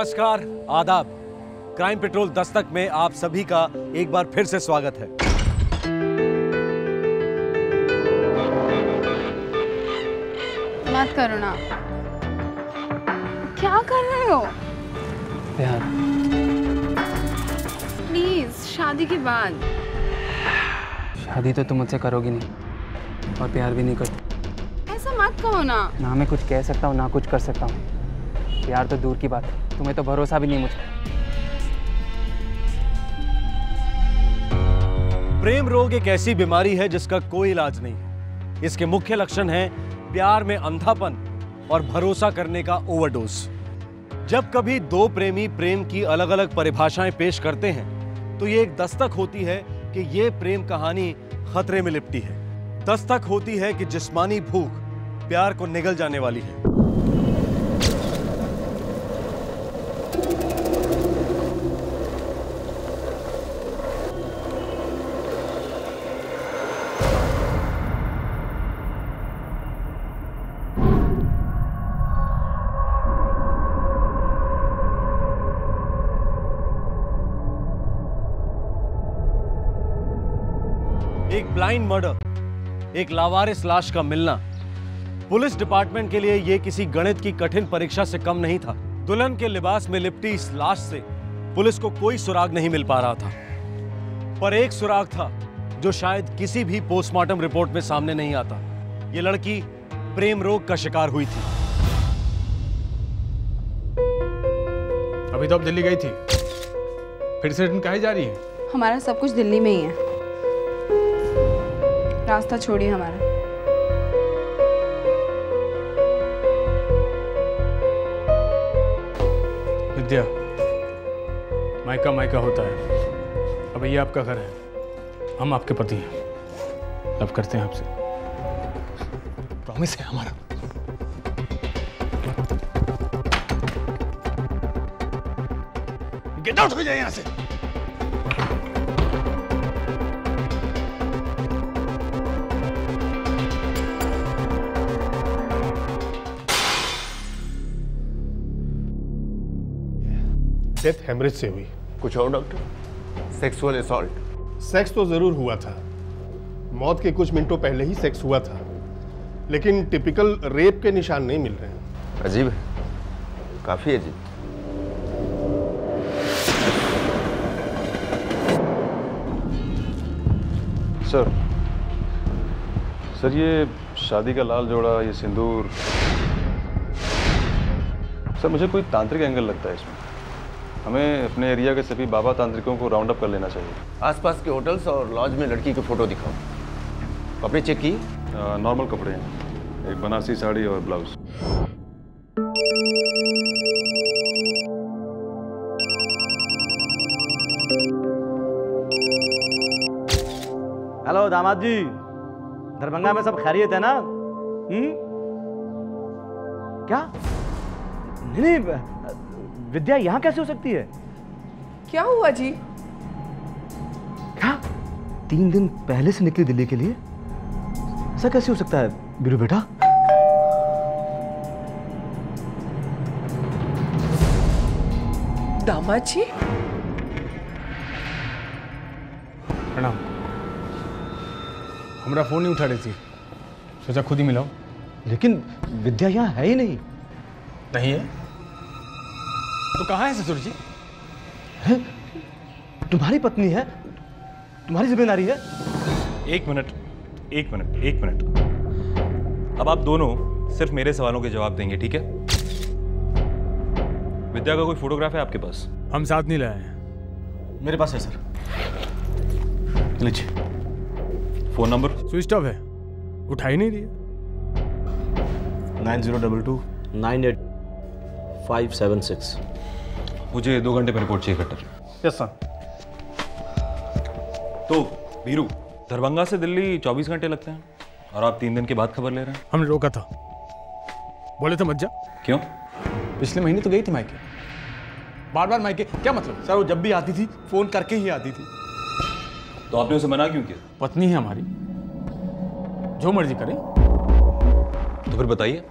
नमस्कार, आदाब। Crime petrol Dastak में आप सभी का एक बार फिर से स्वागत है। मत करो ना। क्या कर रहे हो? प्यार। प्लीज, शादी के बाद। शादी तो तुम मुझसे करोगी नहीं और प्यार भी नहीं करती। ऐसा मत कहो ना। ना मैं कुछ कह सकता हूँ ना कुछ कर सकता हूँ। प्यार तो दूर की बात है, तुम्हें तो भरोसा भी नहीं मुझ पर। प्रेम रोग एक ऐसी बीमारी है जिसका कोई इलाज नहीं है। इसके मुख्य लक्षण हैं प्यार में अंधापन और भरोसा करने का ओवरडोज। जब कभी दो प्रेमी प्रेम की अलग अलग परिभाषाएं पेश करते हैं तो ये एक दस्तक होती है कि ये प्रेम कहानी खतरे में लिपटी है। दस्तक होती है कि जिस्मानी भूख प्यार को निगल जाने वाली है। एक ब्लाइंड मर्डर, एक लावारिस लाश का मिलना पुलिस डिपार्टमेंट के लिए यह किसी गणित की कठिन परीक्षा से कम नहीं था। दुल्हन के लिबास में लिपटी इस लाश से पुलिस को कोई सुराग नहीं मिल पा रहा था, पर एक सुराग था जो शायद किसी भी पोस्टमार्टम रिपोर्ट में सामने नहीं आता। यह लड़की प्रेम रोग का शिकार हुई थी। अभी तो अब दिल्ली गई थी, फिर से रिटर्न काहे जा रही है? हमारा सब कुछ दिल्ली में ही है। रास्ता छोड़िए हमारा। विद्या, मायका मायका होता है। अब ये आपका घर है, हम आपके पति हैं, लव करते हैं आपसे, प्रॉमिस है हमारा। गेट आउट हो जाए यहां से। डेथ हेमरेज से हुई। कुछ और डॉक्टर? Sexual assault? सेक्स तो जरूर हुआ था, मौत के कुछ मिनटों पहले ही सेक्स हुआ था, लेकिन टिपिकल रेप के निशान नहीं मिल रहे हैं। अजीब है, काफी अजीब। सर ये शादी का लाल जोड़ा, ये सिंदूर, सर मुझे कोई तांत्रिक एंगल लगता है इसमें। हमें अपने एरिया के सभी बाबा तांत्रिकों को राउंड अप कर लेना चाहिए। आसपास के होटल्स और लॉज में लड़की की फोटो दिखाओ। कपड़े चेक किए? नॉर्मल कपड़े हैं, एक बनारसी साड़ी और ब्लाउज। हेलो दामाद जी, दरभंगा में सब खैरियत है ना? क्या? नहीं, विद्या यहाँ कैसे हो सकती है? क्या हुआ जी? क्या 3 दिन पहले से निकली दिल्ली के लिए? ऐसा कैसे हो सकता है बीरू बेटा? दामाद जी, प्रणाम। हमारा फोन नहीं उठा रही थी, सोचा खुद ही मिलाओ। लेकिन विद्या यहाँ है ही नहीं। नहीं है तो कहाँ है ससुर जी? है? तुम्हारी पत्नी है, तुम्हारी जिम्मेदारी है। एक मिनट। अब आप दोनों सिर्फ मेरे सवालों के जवाब देंगे, ठीक है? विद्या का कोई फोटोग्राफ है आपके पास? हम साथ नहीं लाए हैं। मेरे पास है सर, लीजिए। Phone number? स्विच ऑफ है, उठा ही नहीं रही है। 9022 98576। मुझे 2 घंटे में रिपोर्ट चाहिए कट्टर। Yes sir. तो वीरू, दरभंगा से दिल्ली 24 घंटे लगते हैं और आप 3 दिन के बाद खबर ले रहे हैं। हमने रोका था, बोले थे मत जा। क्यों? पिछले महीने तो गई थी मायके, बार बार मायके। क्या मतलब? सर वो जब भी आती थी फोन करके ही आती थी। तो आपने उसे मना क्यों किया? पत्नी है हमारी, जो मर्जी करे। तो फिर बताइए,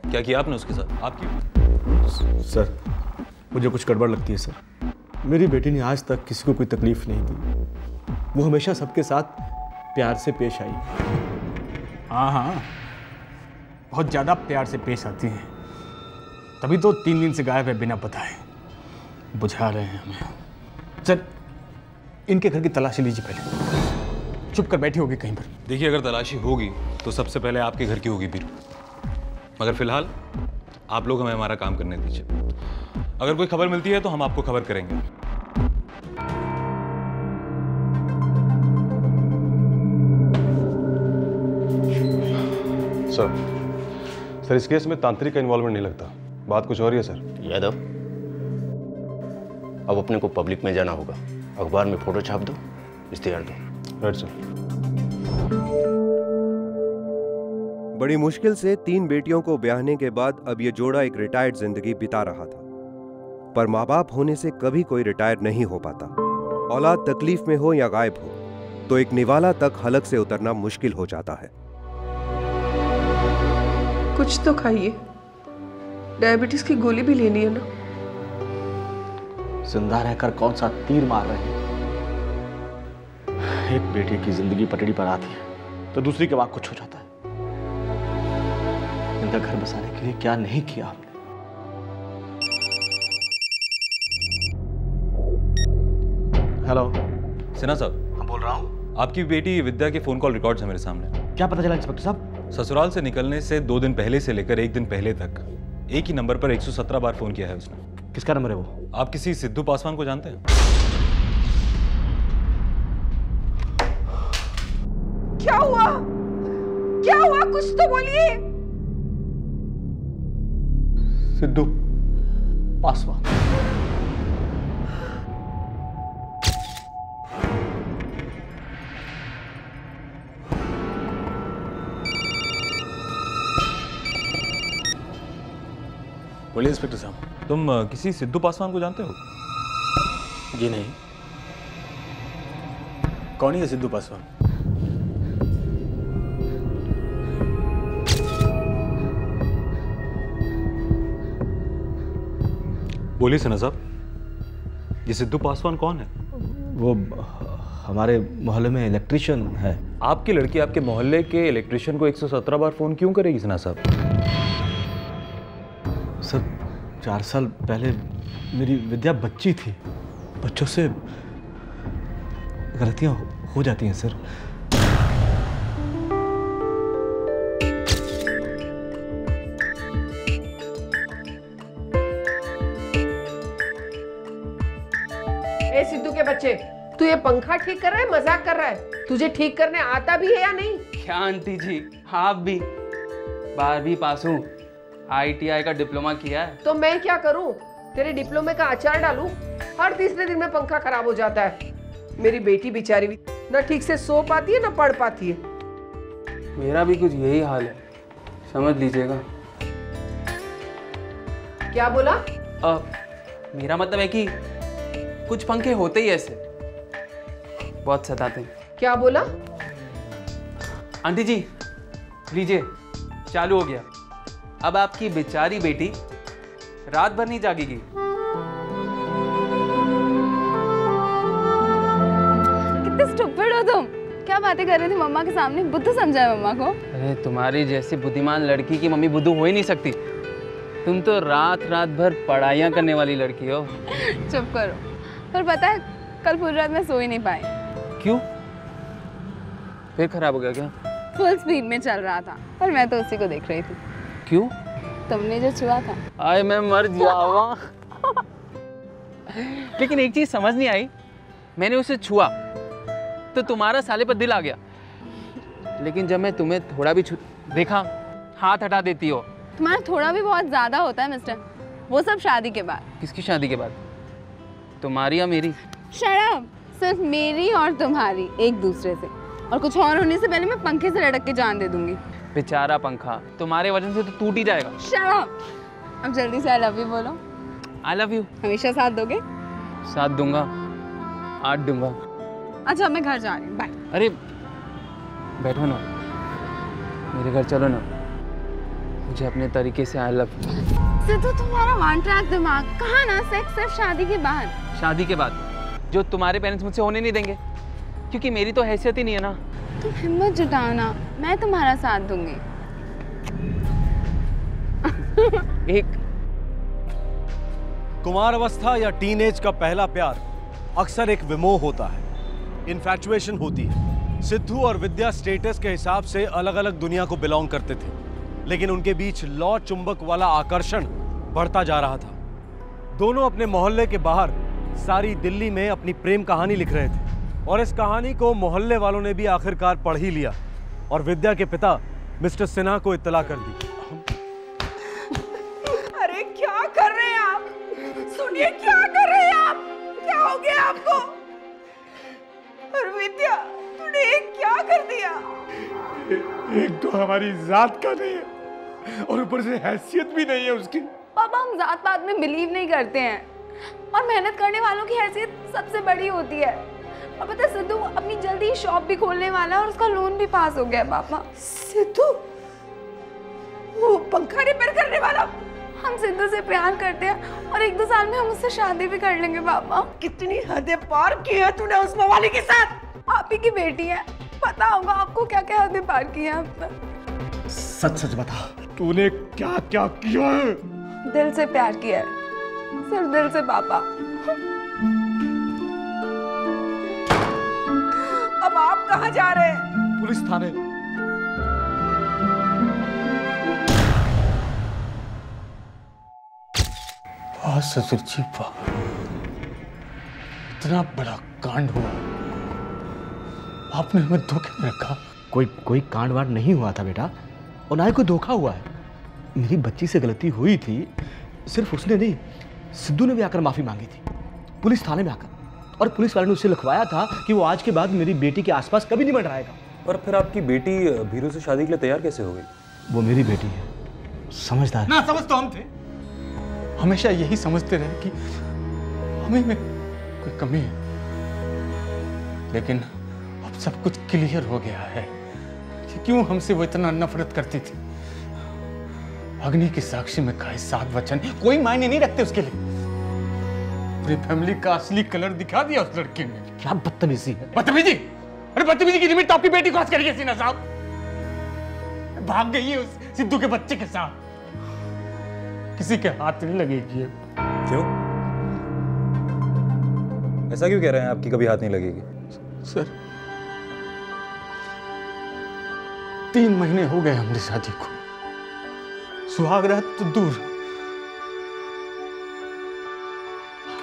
क्या किया आपने उसके साथ? आप क्यों? सर मुझे कुछ गड़बड़ लगती है सर। मेरी बेटी ने आज तक किसी को कोई तकलीफ नहीं दी। वो हमेशा सबके साथ प्यार से पेश आई। हाँ हाँ, बहुत ज़्यादा प्यार से पेश आती हैं, तभी तो 3 दिन से गायब है बिना बताए। बुझा रहे हैं हमें। चल इनके घर की तलाशी लीजिए पहले। चुप कर बैठी होगी कहीं पर। देखिए, अगर तलाशी होगी तो सबसे पहले आपके घर की होगी बीरू, मगर फिलहाल आप लोग हमें हमारा काम करने दीजिए। अगर कोई खबर मिलती है तो हम आपको खबर करेंगे। सर इस केस में तांत्रिक का इन्वॉल्वमेंट नहीं लगता, बात कुछ और ही है सर। यादव, अब अपने को पब्लिक में जाना होगा। अखबार में फोटो छाप दो, इश्तेहार दो। Right sir. बड़ी मुश्किल से 3 बेटियों को ब्याहने के बाद अब ये जोड़ा एक रिटायर्ड जिंदगी बिता रहा था। पर माँ बाप होने से कभी कोई रिटायर नहीं हो पाता। औलाद तकलीफ में हो या गायब हो तो एक निवाला तक हलक से उतरना मुश्किल हो जाता है। कुछ तो खाइए, डायबिटीज की गोली भी लेनी है ना। जिंदा रहकर कौन सा तीर मार रहे हैं। एक बेटी की जिंदगी पटड़ी पर आती है तो दूसरी के बाद कुछ हो जाता है। इनका घर बसाने के लिए क्या नहीं किया आपने। हेलो सिन्हा साहब। हाँ बोल रहा हूँ। आपकी बेटी विद्या के फोन कॉल रिकॉर्ड्स हैं मेरे सामने। क्या पता चला इंस्पेक्टर साहब? ससुराल से निकलने से 2 दिन पहले से लेकर 1 दिन पहले तक एक ही नंबर पर 117 बार फोन किया है उसने। किसका नंबर है वो? आप किसी सिद्धू पासवान को जानते हैं? क्या हुआ? क्या हुआ? कुछ तो बोलिए। सिद्धू पासवान। बोलिए इंस्पेक्टर साहब। तुम किसी सिद्धू पासवान को जानते हो? जी नहीं। कौन है सिद्धू पासवान? बोलिए सिन्हा साहब, ये सिद्धू पासवान कौन है? वो हमारे मोहल्ले में इलेक्ट्रिशियन है। आपकी लड़की आपके मोहल्ले के इलेक्ट्रिशियन को 117 बार फोन क्यों करेगी सिन्हा साहब? सर 4 साल पहले मेरी विद्या बच्ची थी। बच्चों से गलतियां हो जाती हैं सर। ए सिद्धू के बच्चे, तू ये पंखा ठीक कर रहा है, मजाक कर रहा है? तुझे ठीक करने आता भी है या नहीं? क्या आंटी जी, आप भी 12वीं पास हूँ, ITI का डिप्लोमा किया है। तो मैं क्या करूं? तेरे डिप्लोमे का अचार डालूं? हर तीसरे दिन में पंखा खराब हो जाता है। मेरी बेटी बेचारी भी ना ठीक से सो पाती है ना पढ़ पाती है। मेरा भी कुछ यही हाल है, समझ लीजिएगा। क्या बोला? मेरा मतलब है कि कुछ पंखे होते ही ऐसे, बहुत सताते हैं। क्या बोला? आंटी जी लीजिए, चालू हो गया। अब आपकी बेचारी बेटी रात भर नहीं जागेगी। कितने स्टूपिड हो तुम। क्या बातें कर रहे थे मम्मा के सामने? बुद्धू समझा है मम्मा को? अरे तुम्हारी जैसी बुद्धिमान लड़की की मम्मी बुद्धू हो ही नहीं सकती। तुम तो रात भर पढ़ाइयाँ करने वाली लड़की हो। चुप करो। पर पता है कल पूरी रात मैं सो ही नहीं पाई। क्यों? फिर खराब हो गया क्या? फुल स्पीड में चल रहा था पर मैं तो उसी को देख रही थी। क्यों? तुमने जो छुआ था। आए मैं मर जावा। लेकिन एक चीज समझ नहीं आई, मैंने उसे छुआ तो तुम्हारा साले पर दिल आ गया, लेकिन जब मैं तुम्हें थोड़ा भी देखा हाथ हटा देती हो। तुम्हारा थोड़ा भी बहुत ज्यादा होता है मिस्टर, वो सब शादी के बाद। किसकी शादी के बाद? तुम्हारी या मेरी? Shut up. सिर्फ मेरी और तुम्हारी, एक दूसरे से। और कुछ और होने से पहले मैं पंखे से लटक के जान दे दूंगी। बेचारा पंखा तुम्हारे वजन से तो टूट ही जाएगा। Shut up. अब जल्दी से आई लव यू बोलो। I love you. हमेशा साथ दोगे? साथ दूंगा, 8 दूंगा। अच्छा मैं घर जा रही हूँ, बाय। अरे बैठो ना, मेरे घर चलो ना, मुझे अपने तरीके से आई लव यू। सिद्धू तुम्हारा वन ट्रैक दिमाग, कहाँ ना सेक्स सिर्फ शादी के बाद। शादी के बाद जो तुम्हारे पेरेंट्स मुझसे होने नहीं देंगे, क्योंकि मेरी तो हैसियत ही नहीं है ना। तुम हिम्मत जुटाना, मैं तुम्हारा साथ दूंगी। एक कुमार अवस्था या टीनेज का पहला प्यार अक्सर एक विमोह होता है, इन्फैचुएशन होती है। सिद्धू और विद्या स्टेटस के हिसाब से अलग अलग दुनिया को बिलोंग करते थे, लेकिन उनके बीच लौ चुंबक वाला आकर्षण बढ़ता जा रहा था। दोनों अपने मोहल्ले के बाहर सारी दिल्ली में अपनी प्रेम कहानी लिख रहे थे और इस कहानी को मोहल्ले वालों ने भी आखिरकार पढ़ ही लिया और विद्या के पिता मिस्टर सिन्हा को इत्तला कर दी। अरे क्या कर रहे हैं आप? सुनिए, क्या कर रहे हैं आप? क्या हो गया आपको? और विद्या, तूने क्या कर दिया? एक तो हमारी जात का नहीं है और ऊपर से हैसियत भी नहीं है उसकी। पापा, हम जात पात में बिलीव नहीं करते हैं और मेहनत करने वालों की हैसियत सबसे बड़ी होती है। और पता है, सिद्धू अपनी जल्दी ही शॉप भी खोलने वाला है और उसका लोन भी पास हो गया है। पापा, सिद्धू वो पंखा रिपेयर करने वाला? हम सिद्धू से प्यार करते हैं और 1-2 साल में हम उससे शादी भी कर लेंगे। पापा, कितनी हदें पार की है तूने उस मवाली के साथ। आप ही की बेटी है, पता होगा आपको क्या क्या हदें पार की है आप पर। सच सच बता, तूने क्या क्या किया है? दिल से प्यार किया है, सिर्फ दिल से। पापा, अब आप कहाँ जा रहे हैं? पुलिस थाने। वाह ससुर जी वाह, इतना बड़ा कांड हुआ, आपने हमें धोखे में रखा। कोई कांड वांड नहीं हुआ था बेटा, और ना ही कोई धोखा हुआ है। मेरी बच्ची से गलती हुई थी, सिर्फ उसने नहीं, सिद्धू ने भी आकर माफी मांगी थी पुलिस थाने में आकर, और पुलिस वाले ने उससे लिखवाया था कि वो आज के बाद मेरी बेटी के आसपास कभी नहीं मंडराएगा। पर फिर आपकी बेटी भीरू से शादी के लिए तैयार कैसे हो गई? वो मेरी बेटी है, समझदार। ना समझ तो हम थे, हमेशा यही समझते रहे कि हमें में कोई कमी है, लेकिन अब सब कुछ क्लियर हो गया है कि क्यों हमसे वो इतना नफरत करती थी। अग्नि की साक्षी में खाए 7 वचन कोई मायने नहीं रखते उसके लिए। पूरी फैमिली का असली कलर दिखा दिया उस लड़की ने। क्या बदतमीजी है। बदतमीजी? अरे बदतमीजी की लिमिट तो आपकी बेटी क्रॉस करी है सीना साहब। भाग गई है उस सिद्धू के बच्चे के साथ, किसी के हाथ नहीं लगेगी। क्यों? ऐसा क्यों कह रहे हैं आपकी कभी हाथ नहीं लगेगी? सर, 3 महीने हो गए हमारी शादी को, सुहागरात तो दूर,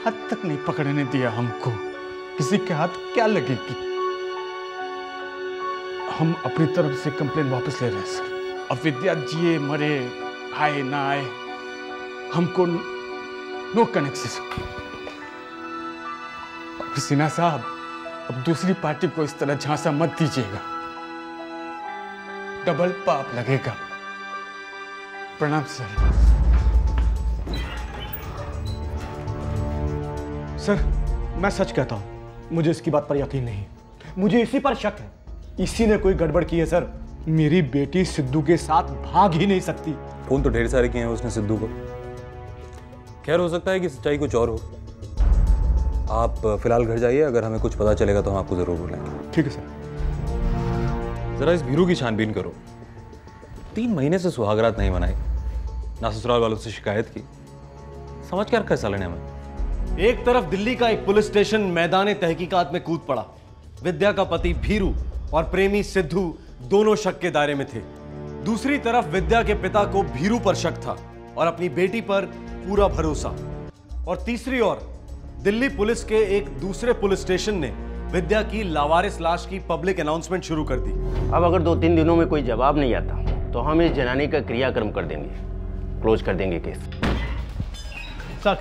हाथ तक नहीं पकड़ने दिया हमको। किसी के हाथ क्या लगेगी? हम अपनी तरफ से कंप्लेन वापस ले रहे हैं सर। अब विद्या जिए मरे, आए ना आए, हमको नो कनेक्शन। सिन्हा साहब, अब दूसरी पार्टी को इस तरह झांसा मत दीजिएगा, डबल पाप लगेगा। प्रणाम सर। सर, मैं सच कहता हूं, मुझे इसकी बात पर यकीन नहीं, मुझे इसी पर शक है। इसी ने कोई गड़बड़ की है सर। मेरी बेटी सिद्धू के साथ भाग ही नहीं सकती। फोन तो ढेर सारे किए हैं उसने सिद्धू को। खैर, हो सकता है कि सच्चाई कुछ और हो। आप फिलहाल घर जाइए, अगर हमें कुछ पता चलेगा तो हम आपको जरूर बोलेंगे। ठीक है सर। जरा इस भीरू की छानबीन करो। 3 महीने से सुहागरात नहीं मनाई, ना ससुराल वालों से शिकायत की, समझ क्या रखा है साले ने हमें। एक तरफ दिल्ली का एक पुलिस स्टेशन मैदान तहकीकात में कूद पड़ा। विद्या का पति भीरू और प्रेमी सिद्धू दोनों शक के दायरे में थे। दूसरी तरफ विद्या के पिता को भीरू पर शक था और अपनी बेटी पर पूरा भरोसा। और तीसरी ओर दिल्ली पुलिस के एक दूसरे पुलिस स्टेशन ने विद्या की लावारिस लाश की पब्लिक अनाउंसमेंट शुरू कर दी। अब अगर 2-3 दिनों में कोई जवाब नहीं आता तो हम इस जनानी का क्रियाक्रम कर देंगे, क्लोज कर देंगे केस। सर,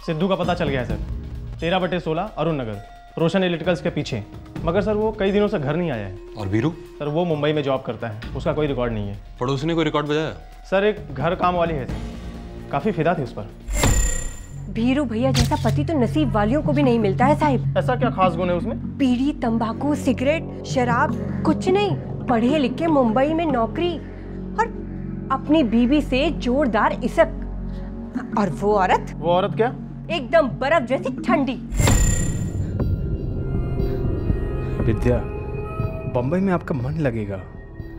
सिद्धू का पता चल गया है सर। 13/16 अरुण नगर, रोशन इलेक्ट्रिकल्स के पीछे। मगर सर वो कई दिनों से घर नहीं आया है। और वीरू? सर वो मुंबई में जॉब करता है, उसका कोई रिकॉर्ड नहीं है। पड़ोसी ने कोई रिकॉर्ड बजाया? सर एक घर काम वाली है सर, काफ़ी फिदा थी उस पर। भीरू भैया जैसा पति तो नसीब वालियों को भी नहीं मिलता है साहिब। ऐसा क्या खास गुण है उसमें? बीड़ी, तंबाकू, सिगरेट, शराब कुछ नहीं, पढ़े लिखे मुंबई में नौकरी और अपनी बीवी से जोरदार इशक। और वो औरत क्या? एकदम बर्फ जैसी ठंडी। विद्या, बंबई में आपका मन लगेगा?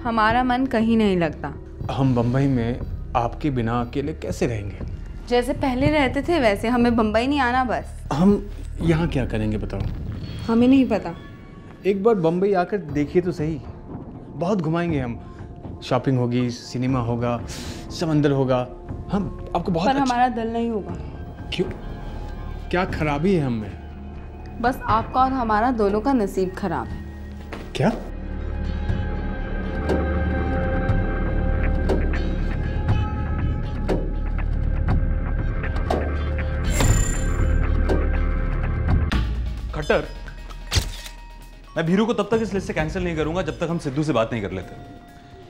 हमारा मन कहीं नहीं लगता। हम बंबई में आपके बिना अकेले कैसे रहेंगे? जैसे पहले रहते थे वैसे, हमें बंबई नहीं आना बस। हम यहाँ क्या करेंगे बताओ? हमें नहीं पता। एक बार बंबई आकर देखिए तो सही, बहुत घुमाएंगे हम। शॉपिंग होगी, सिनेमा होगा, समंदर होगा, हम आपको बहुत पर हमारा दिल नहीं होगा। क्यों? क्या खराबी है हम में? बस आपका और हमारा दोनों का नसीब खराब है। क्या? खट्टर, मैं भीरू को तब तक इस लिस्ट से कैंसिल नहीं करूंगा जब तक हम सिद्धू से बात नहीं कर लेते।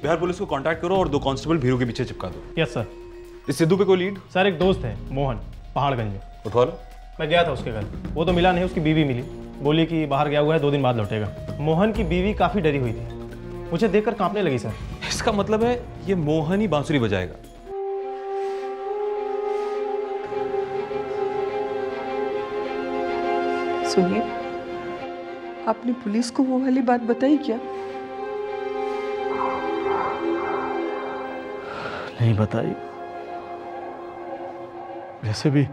बिहार पुलिस को कांटेक्ट करो और 2 कांस्टेबल भीरू के पीछे चिपका दो। Yes sir. इस सिद्धू पे कोई लीड? सर एक दोस्त है मोहन, पहाड़गंज में। उठवा लो। मैं गया था उसके घर, वो तो मिला नहीं, उसकी बीवी मिली, बोली कि बाहर गया हुआ है, 2 दिन बाद लौटेगा। मोहन की बीवी काफी डरी हुई थी, मुझे देखकर कांपने लगी सर। इसका मतलब है ये मोहन ही बांसुरी बजाएगा। सुनिए, आपने पुलिस को वो वाली बात बताई क्या? नहीं बताई। वैसे भी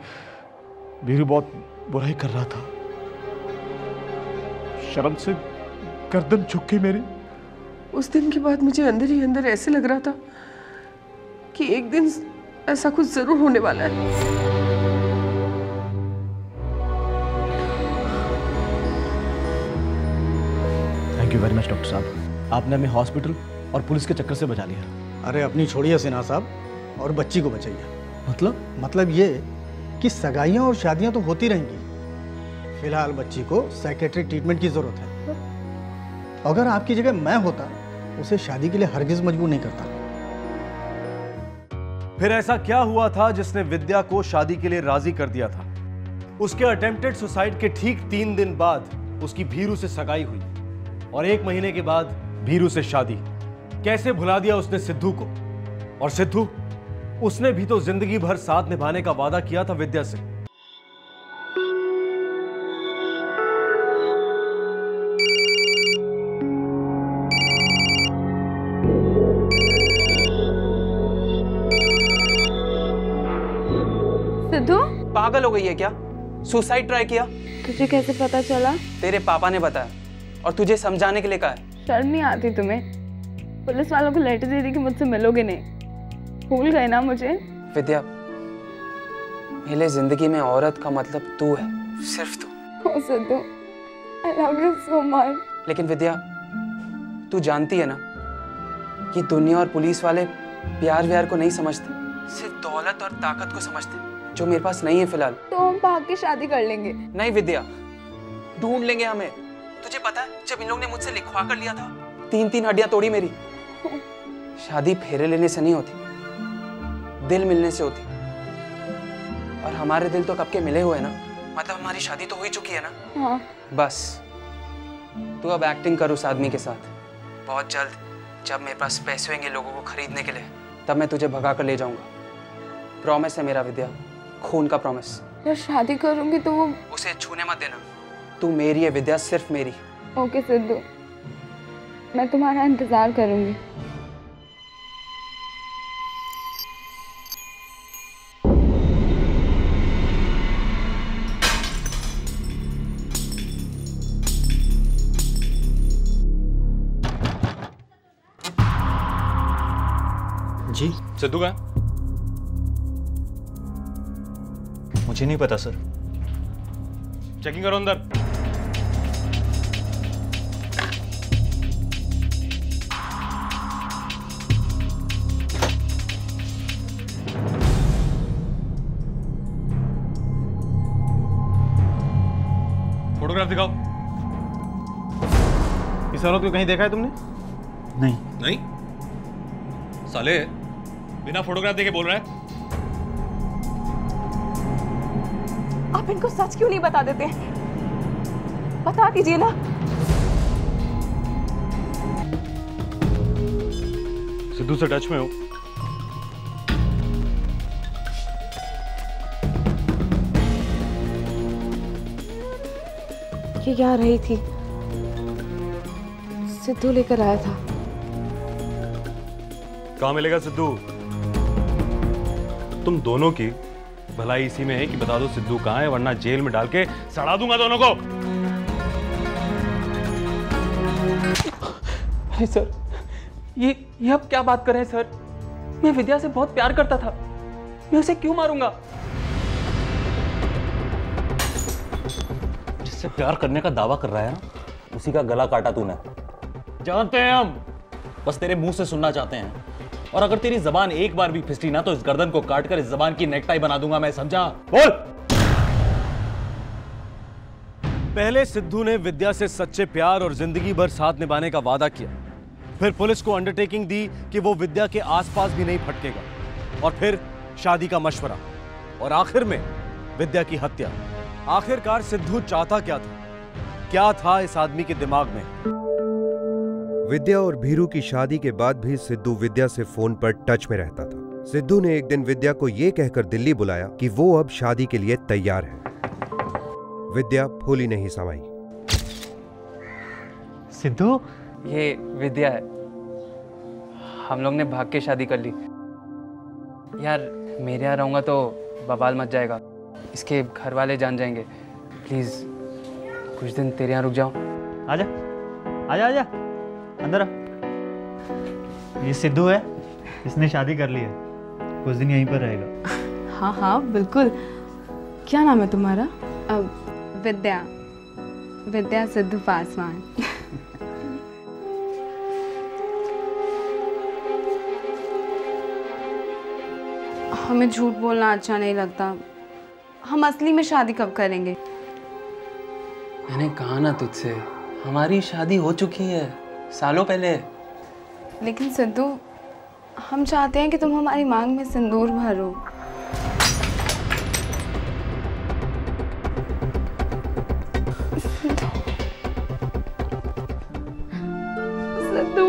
वीरू बहुत बुराई कर रहा था, शर्म से गर्दन झुक गई मेरी। उस दिन के बाद मुझे अंदर ही अंदर ऐसे लग रहा था कि एक दिन ऐसा कुछ जरूर होने वाला है। Thank you very much doctor साहब, आपने हमें हॉस्पिटल और पुलिस के चक्कर से बचा लिया। अरे अपनी छोड़िए सिन्हा साहब और बच्ची को बचाइए। मतलब ये कि सगाइयाँ और शादियाँ तो होती रहेंगी, फिलहाल बच्ची को साइकेट्रिक ट्रीटमेंट की जरूरत है। अगर आपकी जगह मैं होता उसे शादी के लिए हरगिज मजबूर नहीं करता। फिर ऐसा क्या हुआ था जिसने विद्या को शादी के लिए राजी कर दिया था? उसके अटेम्प्टेड सुसाइड के ठीक 3 दिन बाद उसकी भीरू से सगाई हुई और 1 महीने के बाद भीरू से शादी। कैसे भुला दिया उसने सिद्धू को? और सिद्धू, उसने भी तो जिंदगी भर साथ निभाने का वादा किया था विद्या से। सिद्धू, पागल हो गई है क्या? सुसाइड ट्राई किया? तुझे कैसे पता चला? तेरे पापा ने बताया और तुझे समझाने के लिए कहा है। शर्म नहीं आती तुम्हें? पुलिस वालों को लेटर दे दी कि मुझसे मिलोगे नहीं। भूल गए ना मुझे? विद्या, मेरे जिंदगी में औरत का मतलब तू है, सिर्फ तू। ओ Sidhu, I love you so much। लेकिन विद्या, तू जानती है ना कि दुनिया और पुलिस वाले प्यार व्यार को नहीं समझते, सिर्फ दौलत और ताकत को समझते, जो मेरे पास नहीं है फिलहाल। तो हम भाग के शादी कर लेंगे। नहीं विद्या, ढूंढ लेंगे हमें। तुझे पता है जब इन लोगों ने मुझसे लिखवा कर लिया था, 3 हड्डियां तोड़ी मेरी। शादी फेरे लेने से नहीं होती, दिल मिलने से होती। और हमारे दिल तो कब के मिले हुए ना, मतलब हमारी शादी तो हो ही चुकी है ना। हाँ। बस तू अब एक्टिंग कर उस आदमी के साथ। बहुत जल्द जब मेरे पास पैसे होंगे लोगों को खरीदने के लिए, तब मैं तुझे भगा कर ले जाऊंगा। प्रॉमिस है मेरा विद्या, खून का प्रॉमिस। जब शादी करूंगी तो वो उसे छूने मत देना। तू मेरी है विद्या, सिर्फ मेरी। ओके सिद्धू, मैं तुम्हारा इंतजार करूंगी। जी सिद्धू का? मुझे नहीं पता सर। चेकिंग करो अंदर। फोटोग्राफ दिखाओ। इस औरत को कहीं देखा है तुमने? नहीं। नहीं? साले बिना फोटोग्राफ देके बोल रहा है? आप इनको सच क्यों नहीं बता देते? बता दीजिए ना। सिद्धू से टच में हो? ये यहाँ रही थी, सिद्धू लेकर आया था। कहाँ मिलेगा सिद्धू? तुम दोनों की भलाई इसी में है कि बता दो सिद्धू कहाँ है, वरना जेल में डाल के सड़ा दूंगा दोनों को। अरे सर, ये आप क्या बात कर रहे हैं सर? मैं विद्या से बहुत प्यार करता था, मैं उसे क्यों मारूंगा? जिससे प्यार करने का दावा कर रहा है ना, उसी का गला काटा तूने। जानते हैं हम, बस तेरे मुंह से सुनना चाहते हैं। और अगर तेरी जबान एक बार भी फिसली ना तो इस गर्दन को काटकर इस जबान की नेकटाई बना दूंगा मैं, समझा? बोल। पहले सिद्धू ने विद्या से सच्चे प्यार और जिंदगी भर साथ निभाने का वादा किया, फिर पुलिस को अंडरटेकिंग दी कि वो विद्या के आसपास भी नहीं फटकेगा, और फिर शादी का मशवरा, और आखिर में विद्या की हत्या। आखिरकार सिद्धू चाहता क्या था? क्या था इस आदमी के दिमाग में? विद्या और भीरू की शादी के बाद भी सिद्धू विद्या से फोन पर टच में रहता था। सिद्धू ने एक दिन विद्या को यह कहकर दिल्ली बुलाया कि वो अब शादी के लिए तैयार है। विद्या फूली नहीं समाई। सिद्धू, ये विद्या है। हम लोग ने भाग के शादी कर ली। यार, मेरे यहाँ रहूंगा तो बवाल मच जाएगा, इसके घर वाले जान जाएंगे। प्लीज कुछ दिन तेरे यहाँ रुक जाओ। आजा आजा आजा, अंदर आ। ये सिद्धू है, इसने शादी कर ली है, कुछ दिन यहीं पर रहेगा। हाँ हाँ बिल्कुल। क्या नाम है तुम्हारा? विद्या। विद्या सिद्धू पासवान। हमें झूठ बोलना अच्छा नहीं लगता। हम असली में शादी कब करेंगे? मैंने कहा ना तुझसे, हमारी शादी हो चुकी है सालों पहले। लेकिन सिद्धू, हम चाहते हैं कि तुम हमारी मांग में सिंदूर भरो। सिद्धू,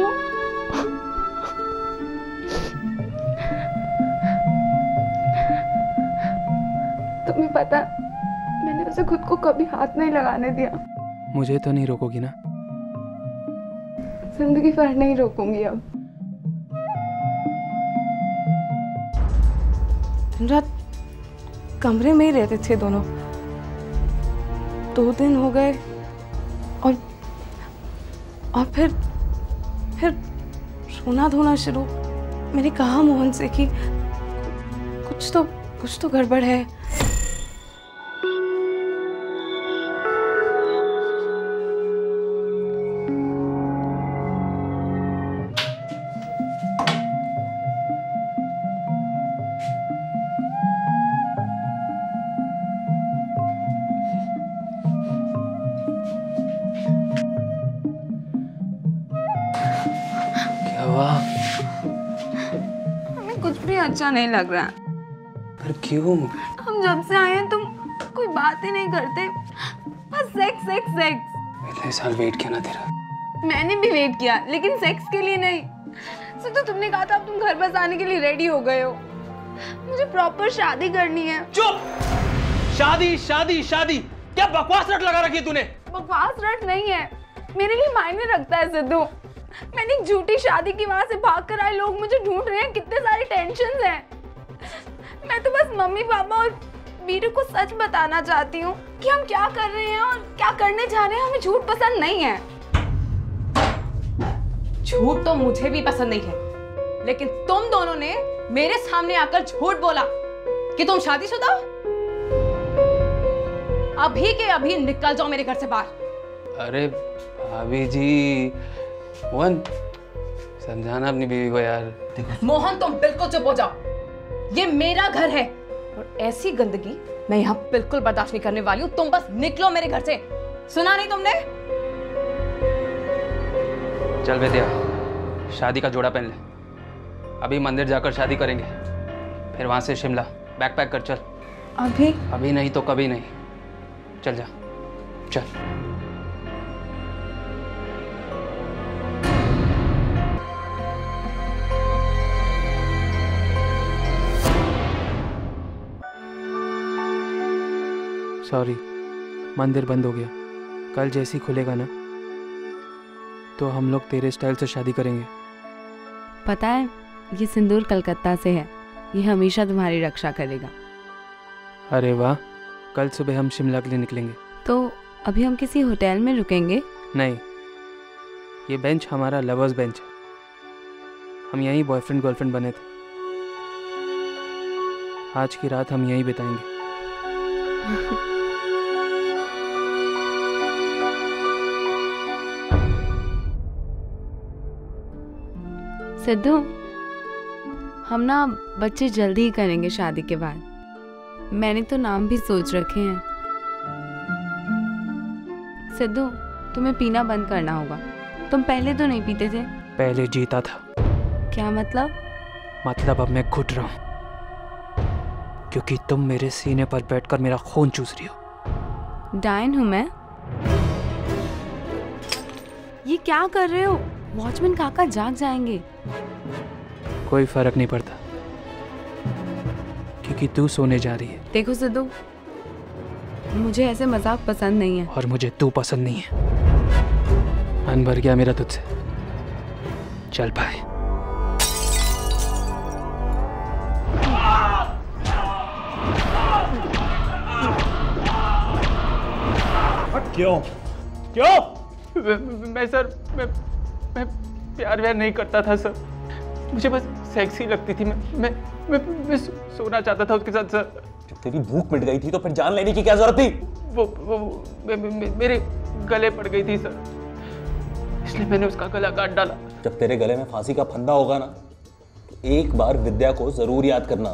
तुम्हें पता, मैंने उसे खुद को कभी हाथ नहीं लगाने दिया। मुझे तो नहीं रोकोगी ना? जिंदगी भर नहीं रोकूंगी अब। दिन रात कमरे में ही रहते थे दोनों। 2 दिन हो गए और फिर रोना धोना शुरू। मैंने कहा मोहन से कि कुछ तो गड़बड़ है। हमें कुछ भी अच्छा नहीं लग रहा। पर क्यों? हम जब से आए हैं तुम कोई बात ही नहीं करते, बस सेक्स सेक्स सेक्स। इतने साल वेट किया ना तेरा। मैंने भी वेट किया, लेकिन सेक्स के लिए नहीं। सिद्धू, तुमने कहा था अब तुम घर बस आने के लिए रेडी हो गए हो। मुझे प्रॉपर शादी करनी है। चुप! शादी शादी शादी, क्या बकवास रट लगा रखी है तूने? बकवास रट नहीं है, मेरे लिए मायने रखता है सिद्धू। मैंने एक झूठी शादी की, वहां से भाग कर आए लोग मुझे ढूंढ रहे हैं, कितने सारे टेंशन हैं। मैं तो बस मम्मी पापा और बीरू को सच बताना चाहती हूँ कि हम क्या कर रहे हैं और क्या करने जा रहे हैं। हमें झूठ पसंद नहीं है। झूठ तो मुझे भी पसंद नहीं है, लेकिन तुम दोनों ने मेरे सामने आकर झूठ बोला कि तुम शादीशुदा हो। अभी के अभी निकल जाओ मेरे घर से बाहर। अरे भाभी जी, मोहन समझाना अपनी बीवी को यार। मोहन, तुम बिल्कुल चुप हो जाओ। ये मेरा घर है और ऐसी गंदगी मैं यहाँ बिल्कुल बर्दाश्त नहीं करने वाली हूँ। तुम बस निकलो मेरे घर से। सुना नहीं तुमने? चल विद्या, शादी का जोड़ा पहन ले। अभी मंदिर जाकर शादी करेंगे, फिर वहां से शिमला। बैग पैक कर चल। अभी नहीं तो कभी नहीं। चल जा, चल। सॉरी, मंदिर बंद हो गया। कल जैसी खुलेगा ना तो हम लोग तेरे स्टाइल से शादी करेंगे। पता है, ये सिंदूर कलकत्ता से है, ये हमेशा तुम्हारी रक्षा करेगा। अरे वाह, कल सुबह हम शिमला के लिए निकलेंगे। तो अभी हम किसी होटल में रुकेंगे? नहीं, ये बेंच हमारा लवर्स बेंच है। हम यहीं बॉयफ्रेंड गर्लफ्रेंड बने थे। आज की रात हम यहीं बिताएंगे। सिद्धू, हम ना बच्चे जल्दी ही करेंगे शादी के बाद। मैंने तो नाम भी सोच रखे हैं। सिद्धू, तुम्हें पीना बंद करना होगा। तुम पहले तो नहीं पीते थे। पहले जीता था। क्या मतलब? मतलब अब मैं घुट रहा हूं क्योंकि तुम मेरे सीने पर बैठकर मेरा खून चूस रही हो। डायन हूं मैं? ये क्या कर रहे हो? वॉचमैन काका जाग जाएंगे। कोई फर्क नहीं पड़ता क्योंकि तू सोने जा रही है। देखो सिद्धू, मुझे ऐसे मजाक पसंद नहीं है। और मुझे तू पसंद नहीं है। मन भर गया मेरा तुझसे। चल भाई। क्यों? क्यों? मैं सर, मैं प्यार व्यार नहीं करता था सर। मुझे बस सेक्सी लगती थी। मैं सोना चाहता था उसके साथ सर। जब तेरी भूख मिट गई थी तो फिर जान लेने की क्या जरूरत थी? वो मेरे गले पड़ गई थी सर, इसलिए मैंने उसका गला काट डाला। जब तेरे गले में फांसी का फंदा होगा ना तो एक बार विद्या को जरूर याद करना,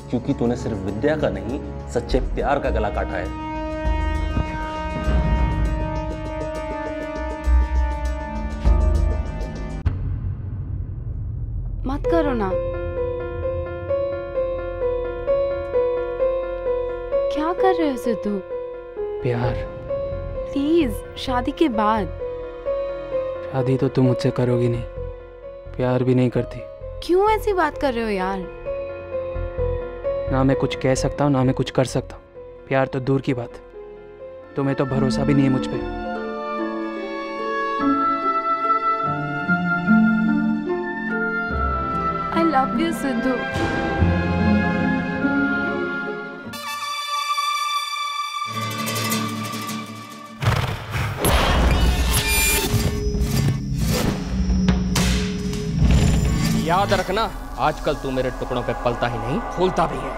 क्योंकि तूने सिर्फ विद्या का नहीं, सच्चे प्यार का गला काटा है। मत करो ना। क्या कर रहे हो सिद्धू? प्यार। प्लीज, शादी के बाद। शादी तो तुम मुझसे करोगी नहीं, प्यार भी नहीं करती। क्यों ऐसी बात कर रहे हो यार? ना मैं कुछ कह सकता हूँ ना मैं कुछ कर सकता हूँ। प्यार तो दूर की बात, तुम्हें तो भरोसा भी नहीं है मुझ पे। I love you, Sidhu. याद रखना, आजकल तू मेरे टुकड़ों पे पलता ही नहीं, फूलता भी है।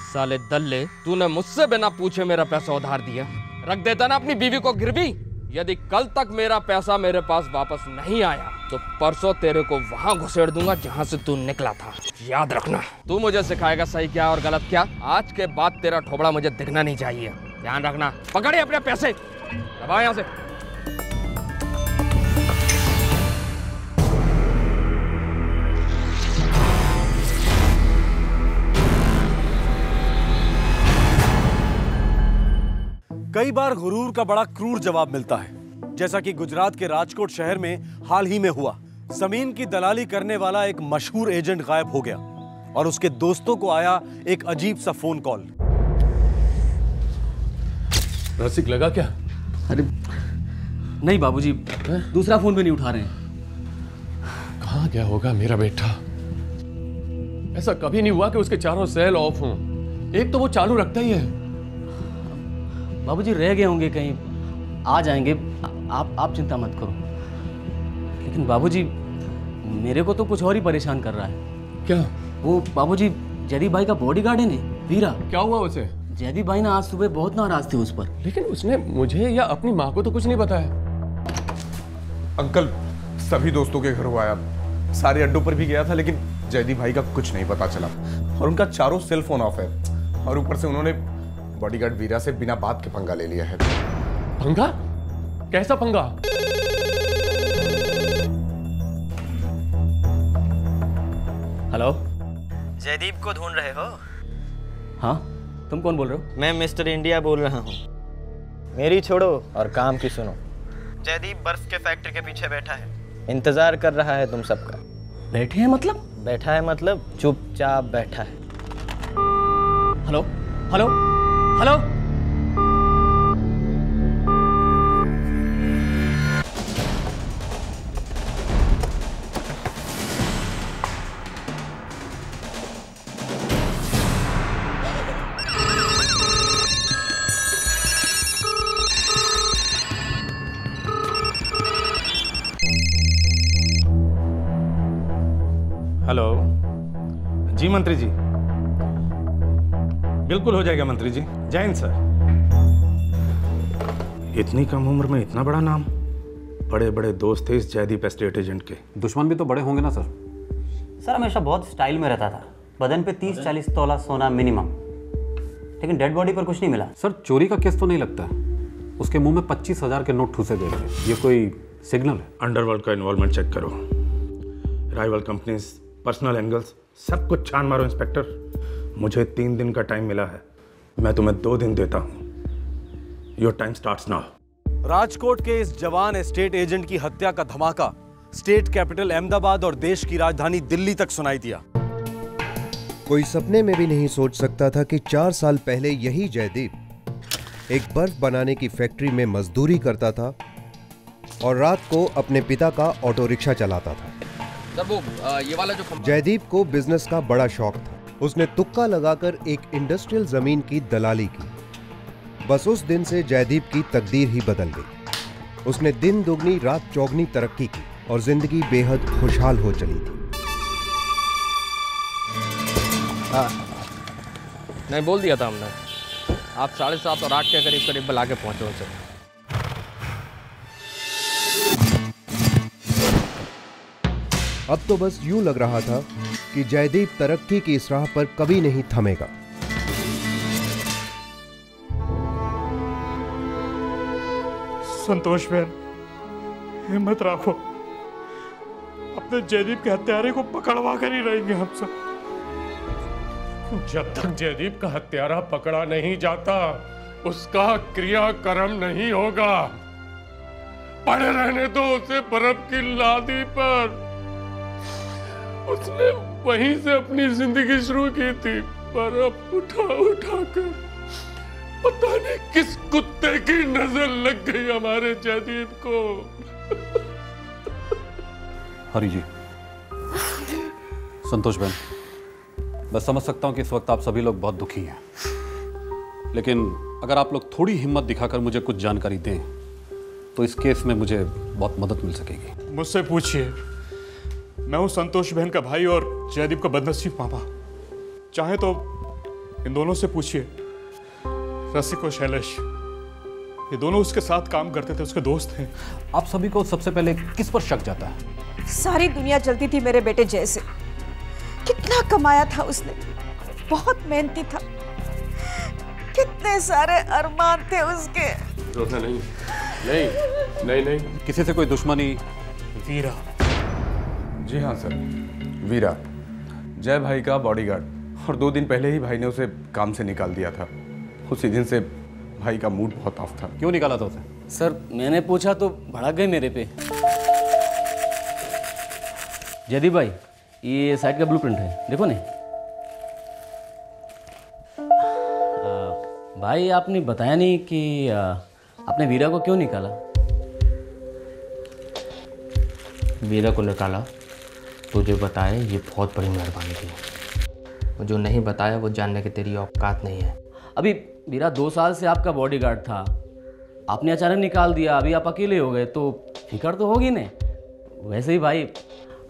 साले दल्ले, तूने मुझसे बिना पूछे मेरा पैसा उधार दिया। रख देता ना अपनी बीवी को गिरवी। यदि कल तक मेरा पैसा मेरे पास वापस नहीं आया तो परसों तेरे को वहां घुसेड़ दूंगा जहां से तू निकला था। याद रखना। तू मुझे सिखाएगा सही क्या और गलत क्या। आज के बाद तेरा ठोबड़ा मुझे दिखना नहीं चाहिए। ध्यान रखना। पकड़े अपने पैसे, दबा यहां से। कई बार गुरूर का बड़ा क्रूर जवाब मिलता है, जैसा कि गुजरात के राजकोट शहर में हाल ही में हुआ। जमीन की दलाली करने वाला एक मशहूर एजेंट गायब हो गया और उसके दोस्तों को आया एक अजीब सा फोन कॉल। रसिक लगा क्या? अरे नहीं बाबूजी, दूसरा फोन भी नहीं उठा रहे हैं। कहाँ गया होगा मेरा बेटा? ऐसा कभी नहीं हुआ कि उसके चारों सेल ऑफ हों। एक तो वो चालू रखता ही है। बाबूजी रह गए होंगे कहीं, आ जाएंगे। आप चिंता मत करो। लेकिन बाबूजी मेरे को तो कुछ और ही परेशान कर रहा है। क्या? वो बाबूजी जयदीप भाई का बॉडीगार्ड है ना, वीरा। क्या हुआ उसे? जयदीप भाई ना आज सुबह बहुत नाराज थे उस पर। लेकिन उसने मुझे या अपनी माँ को तो कुछ नहीं बताया। अंकल, सभी दोस्तों के घर हुआ है, सारे अड्डों पर भी गया था, लेकिन जयदीप भाई का कुछ नहीं पता चला और उनका चारों सेल फोन ऑफ है। और ऊपर से उन्होंने बॉडीगार्ड वीरा से बिना बात के पंगा ले लिया है। पंगा? कैसा पंगा? हेलो, जयदीप को ढूंढ रहे हो? हाँ, तुम कौन बोल रहे हो? मैं मिस्टर इंडिया बोल रहा हूँ। मेरी छोड़ो और काम की सुनो। जयदीप बर्फ के फैक्ट्री के पीछे बैठा है, इंतजार कर रहा है तुम सबका। बैठे हैं मतलब? बैठा है मतलब चुपचाप बैठा है। हेलो हेलो हेलो, हेलो जी मंत्री जी, बिल्कुल हो जाएगा मंत्री जी। जय हिंद सर। इतनी कम उम्र में इतना बड़ा नाम, बड़े बड़े दोस्त थे इस जयदीप एस्टेट एजेंट के। दुश्मन भी तो बड़े होंगे ना सर। सर हमेशा बहुत स्टाइल में रहता था, बदन पे 30-40 तोला सोना मिनिमम, लेकिन डेड बॉडी पर कुछ नहीं मिला। सर चोरी का केस तो नहीं लगता है, उसके मुंह में 25,000 के नोट ठूसे गए थे, ये कोई सिग्नल है? अंडरवर्ल्ड का इन्वॉल्वमेंट चेक करो, राइवल कंपनीज, पर्सनल एंगल्स, सब कुछ छान मारो इंस्पेक्टर। मुझे 3 दिन का टाइम मिला है, मैं तुम्हें 2 दिन देता हूं। Your time starts now. Rajkot के इस जवान एस्टेट एजेंट की हत्या का धमाका स्टेट कैपिटल अहमदाबाद और देश की राजधानी दिल्ली तक सुनाई दिया। कोई सपने में भी नहीं सोच सकता था कि 4 साल पहले यही जयदीप एक बर्फ बनाने की फैक्ट्री में मजदूरी करता था और रात को अपने पिता का ऑटो रिक्शा चलाता था। सर वो ये वाला जो जयदीप को बिजनेस का बड़ा शौक था। उसने तुक्का लगाकर एक इंडस्ट्रियल जमीन की दलाली की। बस उस दिन से जयदीप की तकदीर ही बदल गई। उसने दिन दुगनी रात चौगनी तरक्की की और जिंदगी बेहद खुशहाल हो चली थी। नहीं, बोल दिया था हमने, आप 7:30 और 8 के करीब करीब बुला के पहुंचो सर। अब तो बस यूं लग रहा था कि जयदीप तरक्की की इस राह पर कभी नहीं थमेगा। संतोष बहन, हिम्मत रखो, अपने जयदीप के हत्यारे को पकड़वा कर ही रहेंगे हम सब। जब तक जयदीप का हत्यारा पकड़ा नहीं जाता, उसका क्रियाक्रम नहीं होगा। पड़े रहने दो उसे बर्फ की लादी पर। उसने वहीं से अपनी जिंदगी शुरू की थी, बर्फ उठा उठा कर। पता नहीं किस कुत्ते की नजर लग गई हमारे जयदीप को। हरी जी, संतोष बहन, मैं समझ सकता हूं कि इस वक्त आप सभी लोग बहुत दुखी हैं, लेकिन अगर आप लोग थोड़ी हिम्मत दिखाकर मुझे कुछ जानकारी दें तो इस केस में मुझे बहुत मदद मिल सकेगी। मुझसे पूछिए, मैं हूं संतोष बहन का भाई और जयदीप का बदनसीब मामा। चाहे तो इन दोनों से पूछिए, रसिक और शैलेश, ये दोनों उसके साथ काम करते थे, उसके दोस्त हैं। आप सभी को सबसे पहले किस पर शक जाता है? सारी दुनिया चलती थी मेरे बेटे जय से। कितना कमाया था उसने, बहुत मेहनती था, कितने सारे अरमान थे उसके। रोना नहीं, नहीं नहीं नहीं। किसी से कोई दुश्मनी? वीरा। जी हाँ सर, वीरा, जय भाई का बॉडीगार्ड, और 2 दिन पहले ही भाई ने उसे काम से निकाल दिया था। उसी दिन से भाई का मूड बहुत ऑफ था। क्यों निकाला था उसे? सर मैंने पूछा तो भड़क गए मेरे पे। जयदीप भाई, ये साइट का ब्लूप्रिंट है, देखो नहीं। भाई आपने बताया नहीं कि आपने वीरा को क्यों निकाला? वीरा को निकाला तुझे बताए, ये बहुत बड़ी मेहरबानी थी। वो जो नहीं बताया वो जानने की तेरी औकात नहीं है। अभी वीरा 2 साल से आपका बॉडीगार्ड था, आपने अचानक निकाल दिया, अभी आप अकेले हो गए तो फिक्र तो होगी नहीं। वैसे ही भाई,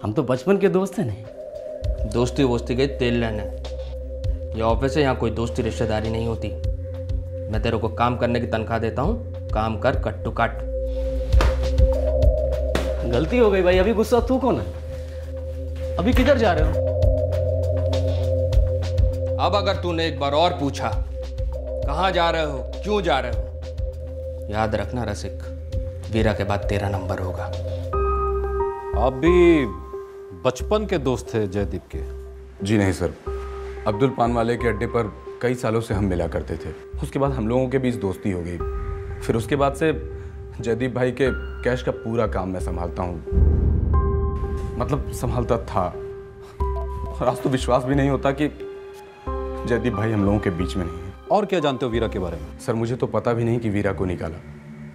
हम तो बचपन के दोस्त हैं नहीं। दोस्ती वोस्ती गई तेल लेने, ये ऑफिस है, यहाँ कोई दोस्ती रिश्तेदारी नहीं होती। मैं तेरे को काम करने की तनख्वाह देता हूँ, काम कर कट टू कट। गलती हो गई भाई, अभी गुस्सा थूको ना। अभी किधर जा रहे हो? अब अगर तूने एक बार और पूछा कहाँ जा रहे हो, क्यों जा रहे हो, याद रखना रसिक, वीरा के बाद तेरा नंबर होगा। आप भी बचपन के दोस्त थे जयदीप के? जी नहीं सर, अब्दुल पान वाले के अड्डे पर कई सालों से हम मिला करते थे। उसके बाद हम लोगों के बीच दोस्ती हो गई। फिर उसके बाद से जयदीप भाई के कैश का पूरा काम मैं संभालता हूँ, मतलब संभालता था। और आज तो विश्वास भी नहीं होता कि जयदीप भाई हम लोगों के बीच में नहीं है। और क्या जानते हो वीरा के बारे में? सर मुझे तो पता भी नहीं कि वीरा को निकाला,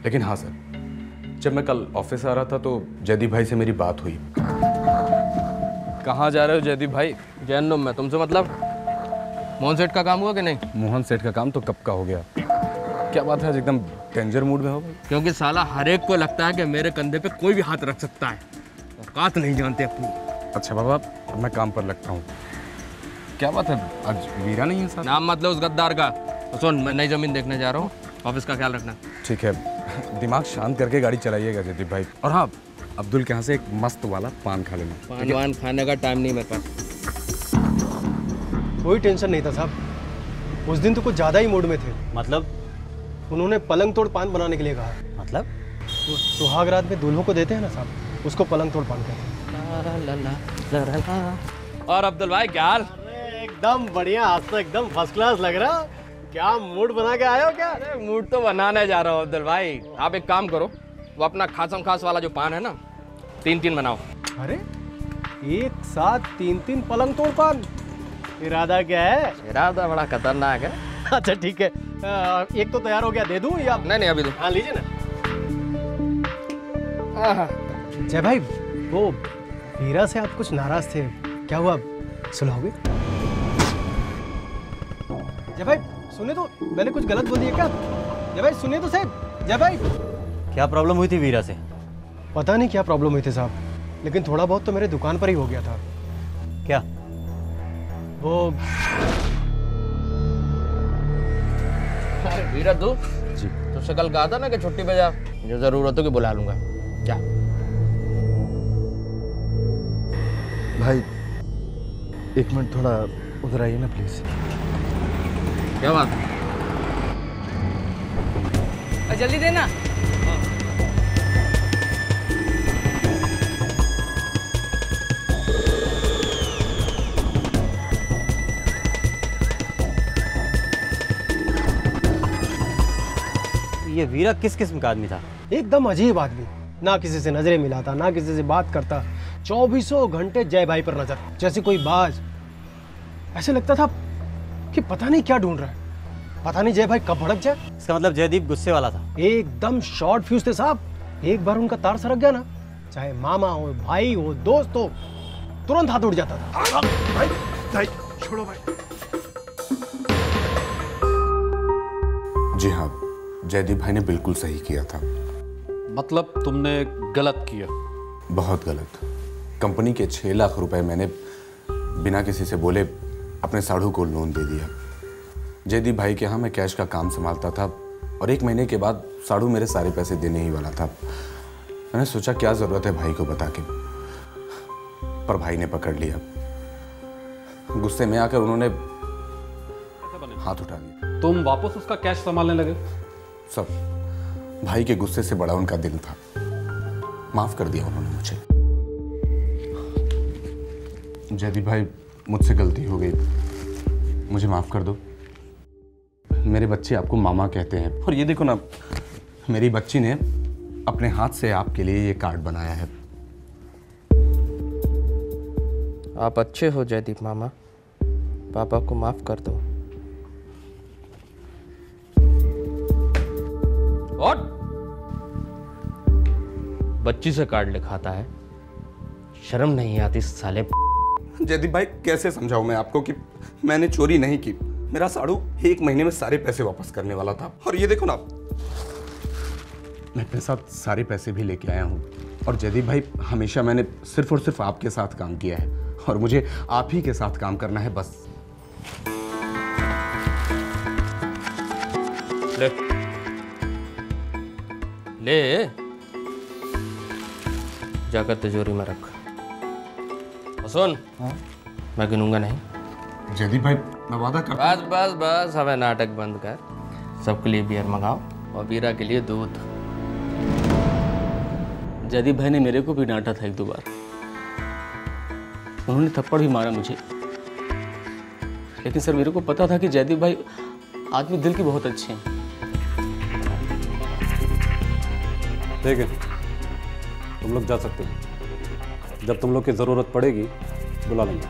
लेकिन हाँ सर, जब मैं कल ऑफिस आ रहा था तो जयदीप भाई से मेरी बात हुई। कहाँ जा रहे हो जयदीप भाई? जैन में तुमसे मतलब? मोहन सेठ का काम हुआ कि नहीं? मोहन सेठ का काम तो कब का हो गया। क्या बात है, आज एकदम डेंजर मूड में हो भाई? क्योंकि साला हर एक को लगता है कि मेरे कंधे पे कोई भी हाथ रख सकता है, औकात नहीं जानते अपनी। अच्छा बाबा, अब मैं काम पर लगता हूँ। क्या बात है, आज वीरा नहीं है साथ? नाम मत लो उस गद्दार का। तो सुन, मैं नई जमीन देखने जा रहा हूँ, ऑफिस का ख्याल रखना। ठीक है, दिमाग शांत करके गाड़ी चलाइएगा जयदीप भाई। और हाँ, अब्दुल के यहाँ से एक मस्त वाला पान खा लेना। पान वान खाने का टाइम नहीं मेरे पास। कोई टेंशन नहीं था साहब, उस दिन तो कुछ ज़्यादा ही मूड में थे। मतलब? उन्होंने पलंग तोड़ पान बनाने के लिए कहा। मतलब? वो सुहाग रात में दूल्हों को देते हैं ना साहब, उसको पलंग तोड़ पान कहते हैं। और अब्दुल भाई क्या हाल? एकदम बढ़िया, आज तो एकदम फर्स्ट क्लास लग रहा। क्या मूड बना के आए हो क्या? अरे मूड तो बनाने जा रहा हूँ अब्दुल भाई। आप एक काम करो, वो अपना खासम खास वाला जो पान है ना, 3-3 बनाओ। अरे एक साथ 3-3 पलंग तोड़ पान, इरादा क्या है? इरादा बड़ा खतरनाक है। अच्छा ठीक है, एक तो तैयार हो गया, दे दूं या? नहीं अभी दो। हाँ लीजिए ना। जय भाई, वो वीरा से आप कुछ नाराज थे, क्या हुआ, सुलहोगे? जय भाई सुने तो, मैंने कुछ गलत बोल दिया क्या? जय भाई सुनिए तो साहब। जय भाई, क्या प्रॉब्लम हुई थी वीरा से? पता नहीं क्या प्रॉब्लम हुई थी साहब, लेकिन थोड़ा बहुत तो मेरे दुकान पर ही हो गया था। क्या? वो अरे वीरा तू जी, तुझसे कल कहा था ना कि छुट्टी पे जा, जो जरूरत हो कि बुला लूंगा। जा भाई, एक मिनट थोड़ा उधर आइए ना प्लीज। क्या बात? जल्दी देना। ये वीरा किस किस्म का आदमी था? एकदम अजीब आदमी, ना किसी से नजरें मिलाता, ना किसी से बात करता, 24 घंटे जय भाई पर नजर, जैसे कोई बाज। ऐसे लगता था कि पता नहीं क्या ढूंढ रहा है, पता नहीं जय भाई कब भड़क जाए। इसका मतलब जयदीप गुस्से वाला था? एकदम शॉर्ट फ्यूज थे साहब, एक बार उनका तार सरक गया ना, चाहे मामा हो, भाई हो, दोस्त हो, तुरंत हाथ उड़ जाता था। भाई, भाई, छोड़ो भाई। जी हाँ, जयदीप भाई ने बिल्कुल सही किया था। मतलब तुमने गलत किया? बहुत गलत। कंपनी के 6 लाख रुपए मैंने बिना किसी से बोले अपने साढ़ू को लोन दे दिया। जयदीप भाई के यहाँ मैं कैश का काम संभालता था और 1 महीने के बाद साढ़ू मेरे सारे पैसे देने ही वाला था। मैंने सोचा क्या जरूरत है भाई को बता के, पर भाई ने पकड़ लिया। गुस्से में आकर उन्होंने हाथ उठा दिया। तुम वापस उसका कैश संभालने लगे? सब भाई के गुस्से से बड़ा उनका दिल था। माफ कर दिया उन्होंने मुझे। जयदीप भाई, मुझसे गलती हो गई, मुझे माफ कर दो। मेरे बच्चे आपको मामा कहते हैं, और ये देखो ना, मेरी बच्ची ने अपने हाथ से आपके लिए ये कार्ड बनाया है। आप अच्छे हो जयदीप मामा, पापा को माफ कर दो। और बच्ची से कार्ड लिखाता है, शर्म नहीं आती साले। जयदीप भाई, कैसे समझाऊं मैं आपको कि मैंने चोरी नहीं की। मेरा साढ़ू 1 महीने में सारे पैसे वापस करने वाला था, और ये देखो ना, मैं अपने साथ सारे पैसे भी लेके आया हूँ। और जयदीप भाई, हमेशा मैंने सिर्फ और सिर्फ आपके साथ काम किया है, और मुझे आप ही के साथ काम करना है बस। ले जाकर तिजोरी में रख। सुन, मैं गिनूंगा नहीं। जयदीप भाई, मैं वादा करता हूं। बस बस बस, हमें नाटक बंद कर। सबके लिए बियर मंगाओ और वीरा के लिए दूध। जयदीप भाई ने मेरे को भी डांटा था 1-2 बार, उन्होंने थप्पड़ भी मारा मुझे, लेकिन सर मेरे को पता था कि जयदीप भाई आदमी दिल के बहुत अच्छे हैं। ठीक है, तुम लोग जा सकते हो। जब तुम लोग की ज़रूरत पड़ेगी बुला लेंगे।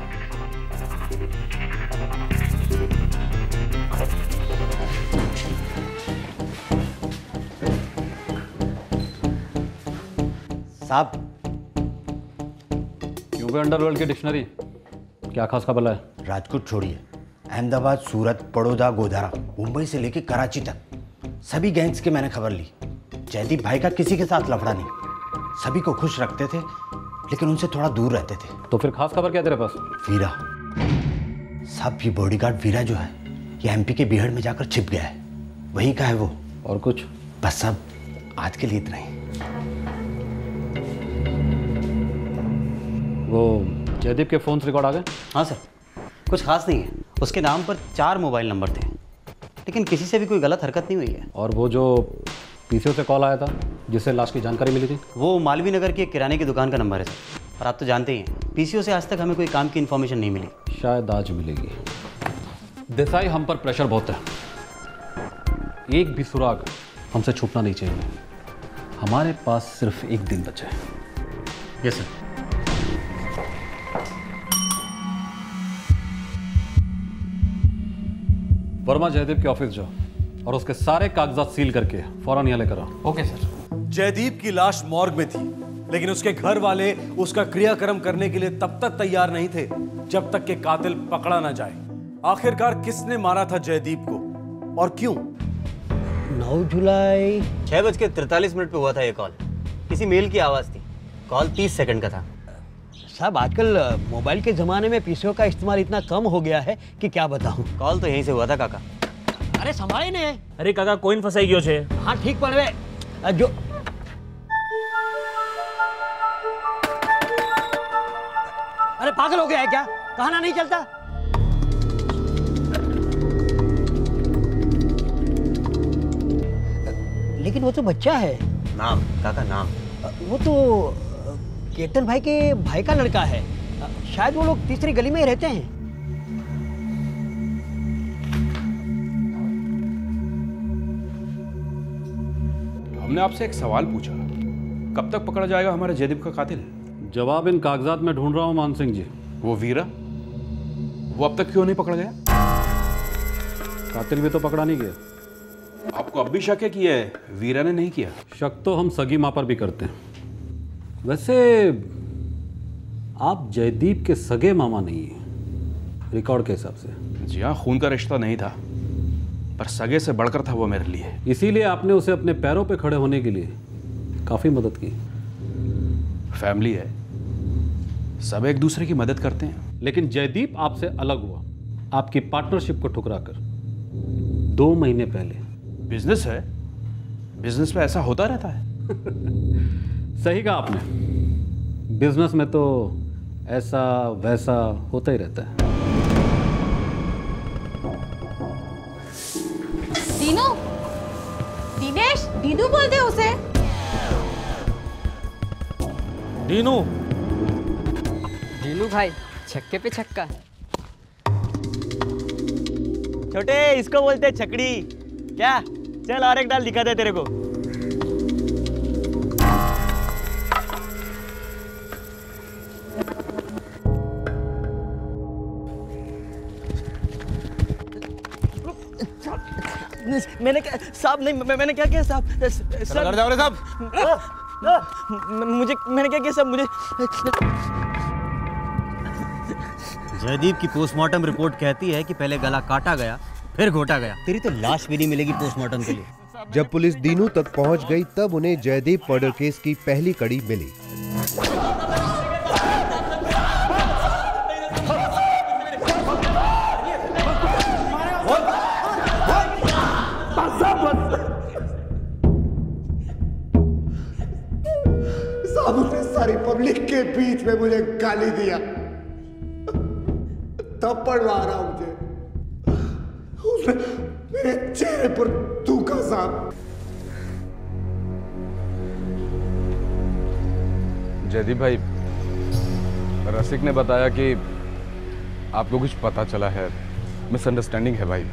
साहब, क्यों भी अंडरवर्ल्ड की डिक्शनरी, क्या खास खबर है? राजकोट छोड़िए, अहमदाबाद, सूरत, बड़ौदा, गोधरा, मुंबई से लेकर कराची तक सभी गैंग्स की मैंने खबर ली। जयदीप भाई का किसी के साथ लफड़ा नहीं, सभी को खुश रखते थे, लेकिन उनसे थोड़ा दूर रहते थे। तो फिर खास खबर क्या तेरे पास? वीरा साहब, ये बॉडीगार्ड वीरा जो है ये एमपी के बीहड़ में जाकर छिप गया है। वही का है वो। और कुछ? बस साहब आज के लिए इतना ही। वो जयदीप के फोन रिकॉर्ड आ गए? हाँ सर, कुछ खास नहीं है। उसके नाम पर 4 मोबाइल नंबर थे, लेकिन किसी से भी कोई गलत हरकत नहीं हुई है। और वो जो पीसीओ से कॉल आया था जिससे लाश की जानकारी मिली थी? वो मालवी नगर की एक किराने की दुकान का नंबर है सर। और आप तो जानते ही हैं पीसीओ से आज तक हमें कोई काम की इन्फॉर्मेशन नहीं मिली। शायद आज मिलेगी। देसाई, हम पर प्रेशर बहुत है। एक भी सुराग हमसे छूटना नहीं चाहिए। हमारे पास सिर्फ 1 दिन बचा है। Yes sir. वर्मा, जयदीप के ऑफिस जाओ और उसके सारे कागजात सील करके फौरन यहाँ लेकर आओ। Okay sir. जयदीप की लाश मॉर्ग में थी, लेकिन उसके घर वाले उसका क्रियाक्रम करने के लिए तब तक तैयार नहीं थे जब तक कि कातिल पकड़ा ना जाए। आखिरकार किसने मारा था जयदीप को और क्यों? 9 जुलाई 6:43 पे हुआ था ये कॉल। किसी मेल की आवाज़ थी। कॉल 30 सेकंड का था। साहब आजकल मोबाइल के ज़माने में पीसीओ का इस्तेमाल इतना कम हो गया है कि क्या बताऊं। कॉल तो यहीं से हुआ था काका। अरे संभाळे ने। अरे काका कोइन फसाई गयो छे। हाँ ठीक पड़वे जो अरे पागल हो गया है क्या? कहना नहीं चलता? लेकिन वो तो बच्चा है। नाम काका, नाम वो तो केतन भाई के भाई का लड़का है। शायद वो लोग तीसरी गली में ही रहते हैं। हमने आपसे एक सवाल पूछा, कब तक पकड़ा जाएगा हमारे जयदीप का कातिल? जवाब इन कागजात में ढूंढ रहा हूँ मान सिंह जी। वो वीरा, वो अब तक क्यों नहीं पकड़ा गया? कातिल भी तो पकड़ा नहीं गया। आपको अब भी शक है कि ये वीरा ने नहीं किया? शक तो हम सगी माँ पर भी करते हैं। वैसे आप जयदीप के सगे मामा नहीं हैं रिकॉर्ड के हिसाब से। जी हाँ, खून का रिश्ता नहीं था, पर सगे से बढ़कर था वो मेरे लिए। इसीलिए आपने उसे अपने पैरों पे खड़े होने के लिए काफी मदद की। फैमिली है, सब एक दूसरे की मदद करते हैं। लेकिन जयदीप आपसे अलग हुआ आपकी पार्टनरशिप को ठुकराकर 2 महीने पहले। बिजनेस है, बिजनेस में ऐसा होता रहता है। सही कहा आपने, बिजनेस में तो ऐसा वैसा होता ही रहता है। दीनू, दिनेश, दीनू बोलते हैं उसे। दीनू, दीनू भाई छक्के पे छक्का। छोटे इसको बोलते हैं छकड़ी। क्या? चल और एक डाल दिखा दे तेरे को। मैंने क्या साहब? नहीं मैंने क्या किया साहब? घर जाओ रे साहब। मैंने क्या किया साहब? मुझे जयदीप की पोस्टमार्टम रिपोर्ट कहती है कि पहले गला काटा गया फिर घोटा गया। तेरी तो लाश भी नहीं मिलेगी पोस्टमार्टम के लिए। जब पुलिस दीनू तक पहुंच गई तब उन्हें जयदीप मर्डर केस की पहली कड़ी मिली। साहब उसने सारी पब्लिक के बीच में मुझे गाली दिया, थप्पड़ मारा मुझे, उसने मेरे चेहरे पर थूका साहब। जयदीप भाई, रसिक ने बताया कि आपको कुछ पता चला है, मिसअंडरस्टैंडिंग है भाई,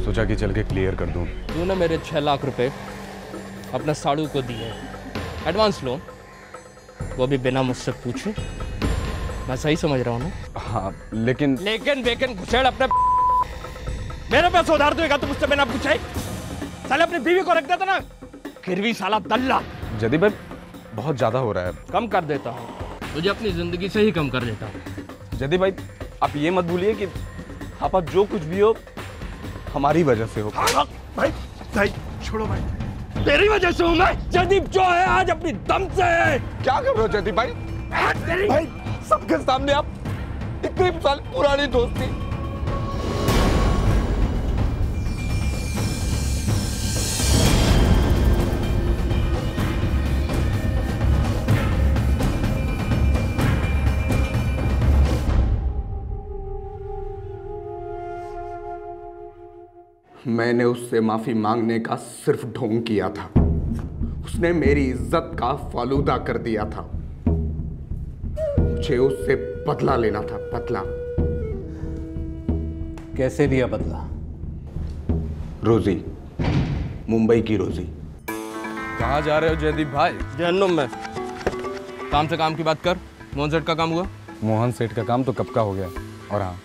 सोचा कि चल के क्लियर कर दूं। तूने मेरे 6 लाख रुपए अपने साड़ू को दिए, एडवांस लोन, वो भी बिना मुझसे पूछे। मैं सही समझ रहा हूँ ना? हाँ, लेकिन बेकन घुसेड़ अपने मेरे पैसे उधार देगा तो मुझसे बिना पूछे? साले अपनी बीवी को रख देता ना गिरवी, साला दल्ला। जयदीप भाई बहुत ज्यादा हो रहा है। कम कर देता हूँ, मुझे अपनी जिंदगी से ही कम कर देता हूँ। जयदीप भाई आप ये मत भूलिए कि आप जो कुछ भी हो हमारी वजह से हो। भाई भाई छोड़ो भाई, तेरी वजह से हूँ मैं। जयदीप जो है आज अपनी दम से है। क्या कर रहे हो जयदीप भाई? भाई सबके सामने आप इतनी साल पुरानी दोस्ती। मैंने उससे माफी मांगने का सिर्फ ढोंग किया था। उसने मेरी इज्जत का फालूदा कर दिया था। मुझे उससे बदला लेना था, बदला। कैसे लिया बदला? रोजी, मुंबई की रोजी। कहाँ जा रहे हो जयदीप भाई? जहन्नुम में। काम से काम की बात कर। मोहन सेठ का काम हुआ? मोहन सेठ का काम तो कब का हो गया। और हाँ,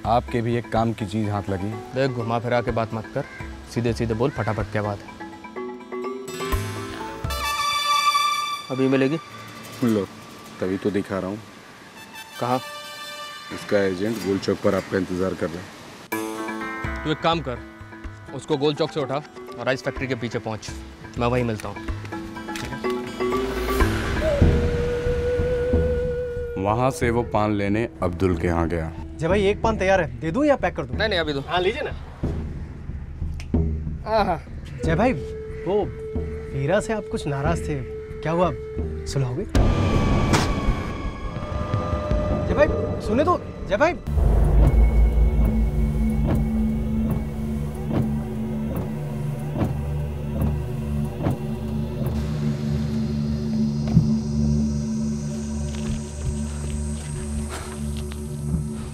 आपके भी एक काम की चीज हाथ लगी। देख, घुमा फिरा के बात मत कर, सीधे सीधे बोल फटाफट क्या बात है। अभी मिलेगी? लो, तभी तो दिखा रहा हूँ। कहाँ? इसका एजेंट गोल चौक पर आपका इंतजार कर रहा है। तू एक काम कर, उसको गोल चौक से उठा और राइस फैक्ट्री के पीछे पहुंच। मैं वहीं मिलता हूँ। वहां से वो पान लेने अब्दुल के यहाँ गया। जय भाई, एक पान तैयार है, दे दूं या पैक कर दूं? नहीं अभी दो। हाँ लीजिए ना। जय भाई, वो वीरा से आप कुछ नाराज थे, क्या हुआ? सुलहोगे? जय भाई सुने तो। जय भाई,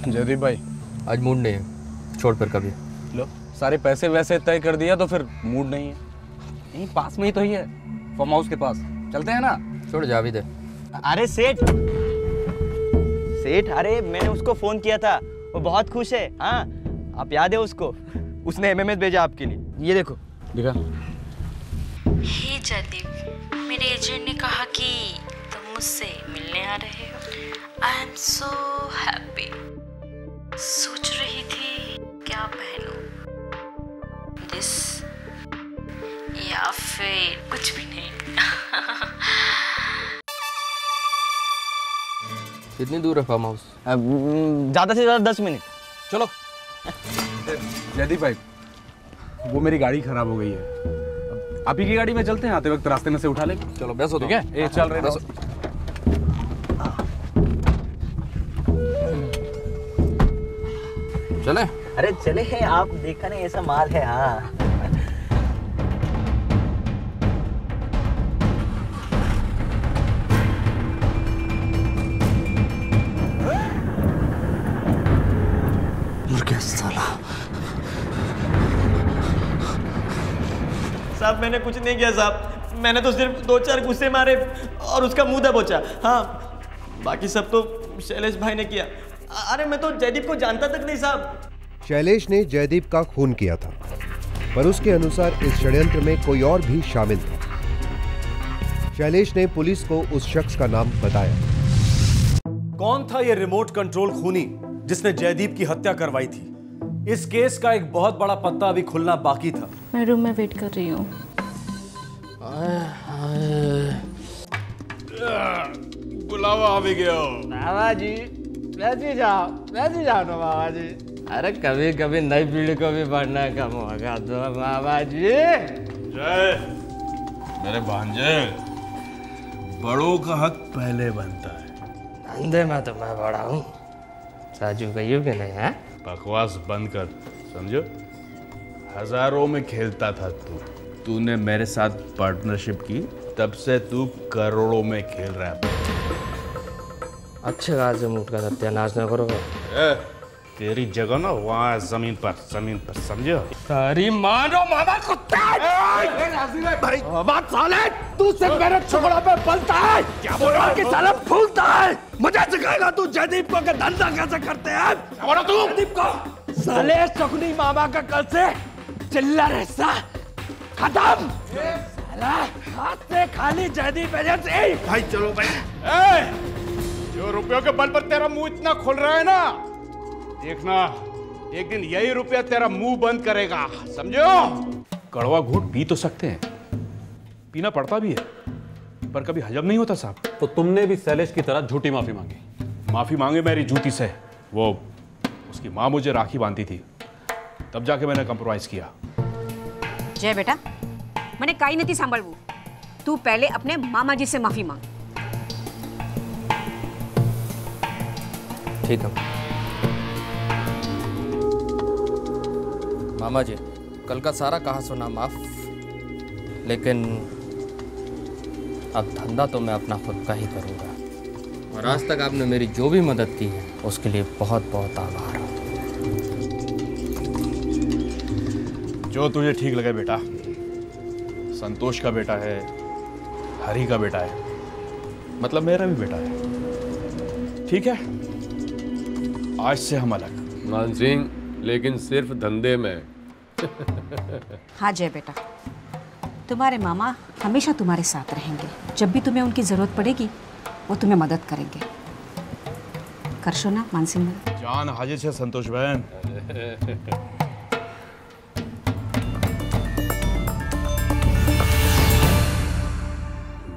जयदीप भाई, आज मूड नहीं है, छोड़ फिर कभी। लो, सारे पैसे वैसे तय कर दिया तो फिर मूड नहीं है। यहीं पास में ही तो ही है, फार्म हाउस के पास। चलते हैं ना? छोड़, जा भी दे। अरे सेठ, अरे मैंने उसको फोन किया था, वो बहुत खुश है। हाँ, आप याद है उसको? उसने एमएमएस भेजा आपके लिए, ये देखो। दिखा। हे जयदीप, मेरे एजेंट ने कहा कि तुम मुझसे मिलने आ रहे हो। I am so happy. सोच रही थी क्या पहनूं, दिस या फिर कुछ भी नहीं। कितनी दूर है फार्म हाउस? ज्यादा से ज्यादा 10 मिनट। चलो। जयदीप भाई, वो मेरी गाड़ी खराब हो गई है। अब आप ही की गाड़ी में चलते हैं, आते वक्त रास्ते में से उठा ले। चलो बैठो। ठीक है? ए, चल रहे हैं। चले? अरे चले हैं, आप देखा नहीं ऐसा माल है। हाँ, साहब मैंने कुछ नहीं किया साहब, मैंने तो सिर्फ 2-4 गुस्से मारे और उसका मुंह दबोचा। हाँ, बाकी सब तो शैलेश भाई ने किया। अरे मैं तो जयदीप को जानता तक नहीं साहब। शैलेश ने जयदीप का खून किया था, पर उसके अनुसार इस षड्यंत्र में कोई और भी शामिल था। शैलेश ने पुलिस को उस शख्स का नाम बताया। कौन था ये रिमोट कंट्रोल खूनी जिसने जयदीप की हत्या करवाई थी? इस केस का एक बहुत बड़ा पत्ता अभी खुलना बाकी था। मैं रूम में वेट कर रही हूँ। बुलावा आ भी गया। बाबा जी, वैसे जाओ ना बाबा जी। अरे कभी कभी नई पीढ़ी को भी बढ़ने का मौका दो बाबा जी। जय मेरे भांजे, बड़ों का हक पहले बनता है। अंधे में तो मैं बड़ा हूँ, साजू का युग नहीं है। बकवास बंद कर, समझो? हजारों में खेलता था तूने मेरे साथ पार्टनरशिप की, तब से तू करोड़ों में खेल रहा है। अच्छे घास से मूठ का सत्यानाश न करो। तेरी जगह ना वहाँ जमीन पर समझो? तारी मानो मामा कुत्ता। भाई बात साले, तू सिर्फ मेरे छोकरा पे पलता है। क्या बोल रहा है कि साला फूलता है? मुझे सिखाएगा तू जयदीप को कि धंधा कैसे करते हैं? क्या बोल रहा तू? जयदीप को साले शकुनी मामा का कल से चिल्ला हिस्सा खत्म। साला हाथ से खाली जयदीप एजेंसी। भाई चलो भाई। जो रुपयों के बल पर तेरा मुंह इतना खुल रहा है ना, देखना एक दिन यही रुपया तेरा मुंह बंद करेगा, समझो? कड़वा घूंट पी तो सकते हैं, पीना पड़ता भी है, पर कभी हजम नहीं होता साहब। तो तुमने भी शैलेश की तरह झूठी माफी मांगी? माफी मांगे मेरी जूती से, वो उसकी माँ मुझे राखी बांधती थी, तब जाके मैंने कंप्रोमाइज किया। जय बेटा, मैंने काई नहीं सांभळવું, तू पहले अपने मामा जी से माफी मांग। ठीक है मामा जी, कल का सारा कहा सुना माफ, लेकिन अब धंधा तो मैं अपना खुद का ही करूंगा। और आज तक आपने मेरी जो भी मदद की है उसके लिए बहुत बहुत आभार। जो तुझे ठीक लगे बेटा, संतोष का बेटा है, हरी का बेटा है, मतलब मेरा भी बेटा है। ठीक है, आज से हम अलग। मान सिंह, लेकिन सिर्फ धंधे में। हाँ जय बेटा, तुम्हारे मामा हमेशा तुम्हारे साथ रहेंगे। जब भी तुम्हें उनकी जरूरत पड़ेगी वो तुम्हें मदद करेंगे। करशो ना मानसिंह? जान हाजिर है संतोष बहन।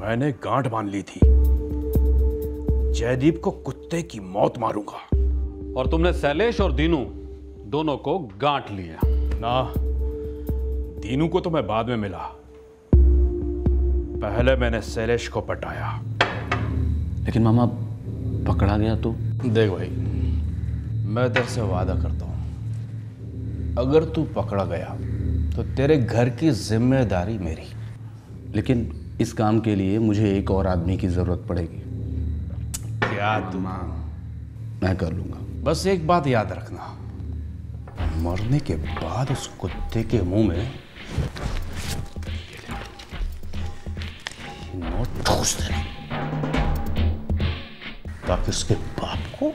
मैंने गांठ बांध ली थी, जयदीप को कुत्ते की मौत मारूंगा। और तुमने शैलेश और दीनू दोनों को गांठ लिया ना। दीनू को तो मैं बाद में मिला, पहले मैंने शैलेश को पटाया। लेकिन मामा पकड़ा गया तो? देख भाई, मैं तेरे से वादा करता हूं, अगर तू पकड़ा गया तो तेरे घर की जिम्मेदारी मेरी। लेकिन इस काम के लिए मुझे एक और आदमी की जरूरत पड़ेगी। क्या तू? मैं कर लूंगा। बस एक बात याद रखना, मरने के बाद उस कुत्ते के मुंह में नोट ठूस देना, ताकि उसके बाप को,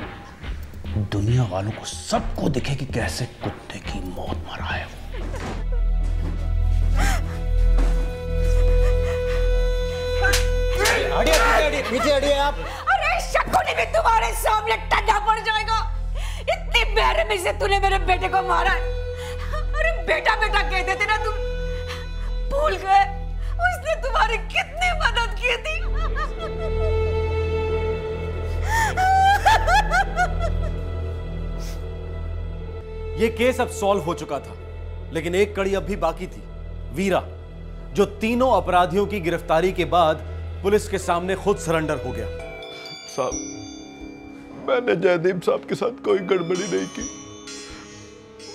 दुनिया वालों को, सबको दिखे कि कैसे कुत्ते की मौत मरा है वो। पीछे हटिए आप। अरे शकुनी भी तुम्हारे सामने टंगा पड़ जाएगा। इतनी बेरहमी से तूने मेरे बेटे को मारा है। अरे बेटा बेटा कहते थे ना तुम, भूल गए उसने तुम्हारी कितनी मदद की थी। ये केस अब सॉल्व हो चुका था, लेकिन एक कड़ी अब भी बाकी थी। वीरा, जो तीनों अपराधियों की गिरफ्तारी के बाद पुलिस के सामने खुद सरेंडर हो गया। साहब, मैंने जयदीप साहब के साथ कोई गड़बड़ी नहीं की।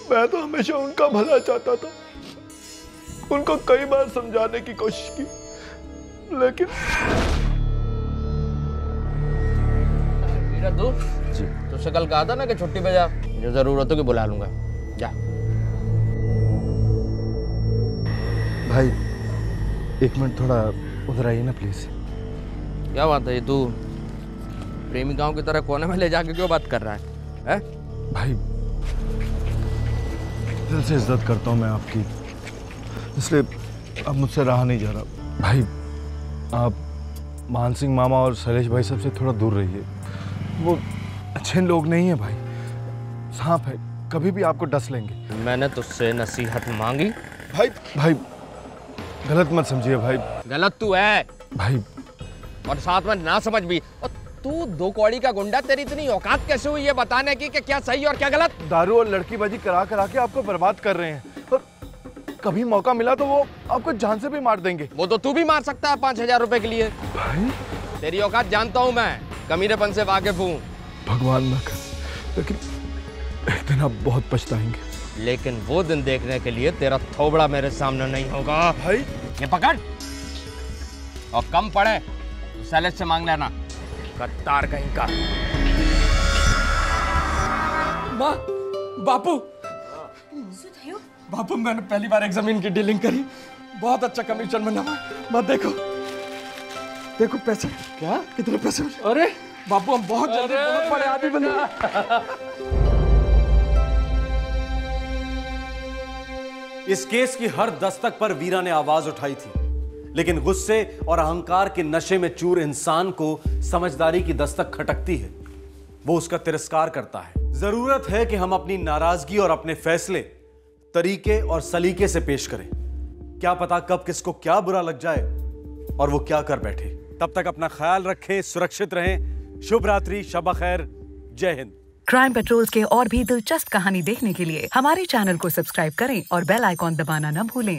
मैं तो हमेशा उनका भला चाहता था, उनको कई बार समझाने की कोशिश की, लेकिन वीरा तू तुझसे कल कहा था ना कि छुट्टी पे जा, जो जरूरत होगी बुला लूंगा। जा भाई, एक मिनट थोड़ा उधर आइए ना प्लीज। क्या बात है, ये तू प्रेमिकाओं की तरह कोने में ले जाके क्यों बात कर रहा है? भाई, दिल से इज्जत करता हूँ मैं आपकी, इसलिए अब मुझसे रहा नहीं जा रहा। भाई, आप मानसिंह मामा और शैलेश भाई सबसे थोड़ा दूर रहिए। वो अच्छे लोग नहीं है भाई, सांप है, कभी भी आपको डस लेंगे। मैंने तुझसे नसीहत मांगी। भाई गलत मत समझिए भाई। गलत तू है भाई, और साथ में ना समझ भी। और तू दो कौड़ी का गुंडा, तेरी इतनी औकात कैसे हुई ये बताने की कि क्या सही और क्या गलत? दारू और लड़कीबाजी करा के आपको बर्बाद कर रहे हैं, और कभी मौका मिला तो वो आपको जान से भी मार देंगे। वो तो तू भी मार सकता है 5000 रुपए के लिए। भाई, तेरी औकात जानता हूँ मैं, कमीनेपन से वाकिफ हूँ। भगवान ना करे, लेकिन एक दिन आप बहुत पछताएंगे। लेकिन वो दिन देखने के लिए तेरा थोबड़ा मेरे सामने नहीं होगा। भाई, ये पकड़, और कम पड़े तो शैलेश से मांग लेना, कत्तार कहीं का। माँ, बापू, बापू, मैंने पहली बार एक जमीन की डीलिंग करी, बहुत अच्छा कमीशन बना। माँ देखो, देखो पैसे। क्या? कितने पैसे? अरे बापू, हम बहुत जल्दी बहुत बड़े आदमी बने। इस केस की हर दस्तक पर वीरा ने आवाज उठाई थी, लेकिन गुस्से और अहंकार के नशे में चूर इंसान को समझदारी की दस्तक खटकती है, वो उसका तिरस्कार करता है। जरूरत है कि हम अपनी नाराजगी और अपने फैसले तरीके और सलीके से पेश करें। क्या पता कब किसको क्या बुरा लग जाए और वो क्या कर बैठे। तब तक अपना ख्याल रखें, सुरक्षित रहें। शुभ रात्रि, शब खैर, जय हिंद। क्राइम पेट्रोल्स के और भी दिलचस्प कहानी देखने के लिए हमारे चैनल को सब्सक्राइब करें और बेल आइकॉन दबाना न भूलें।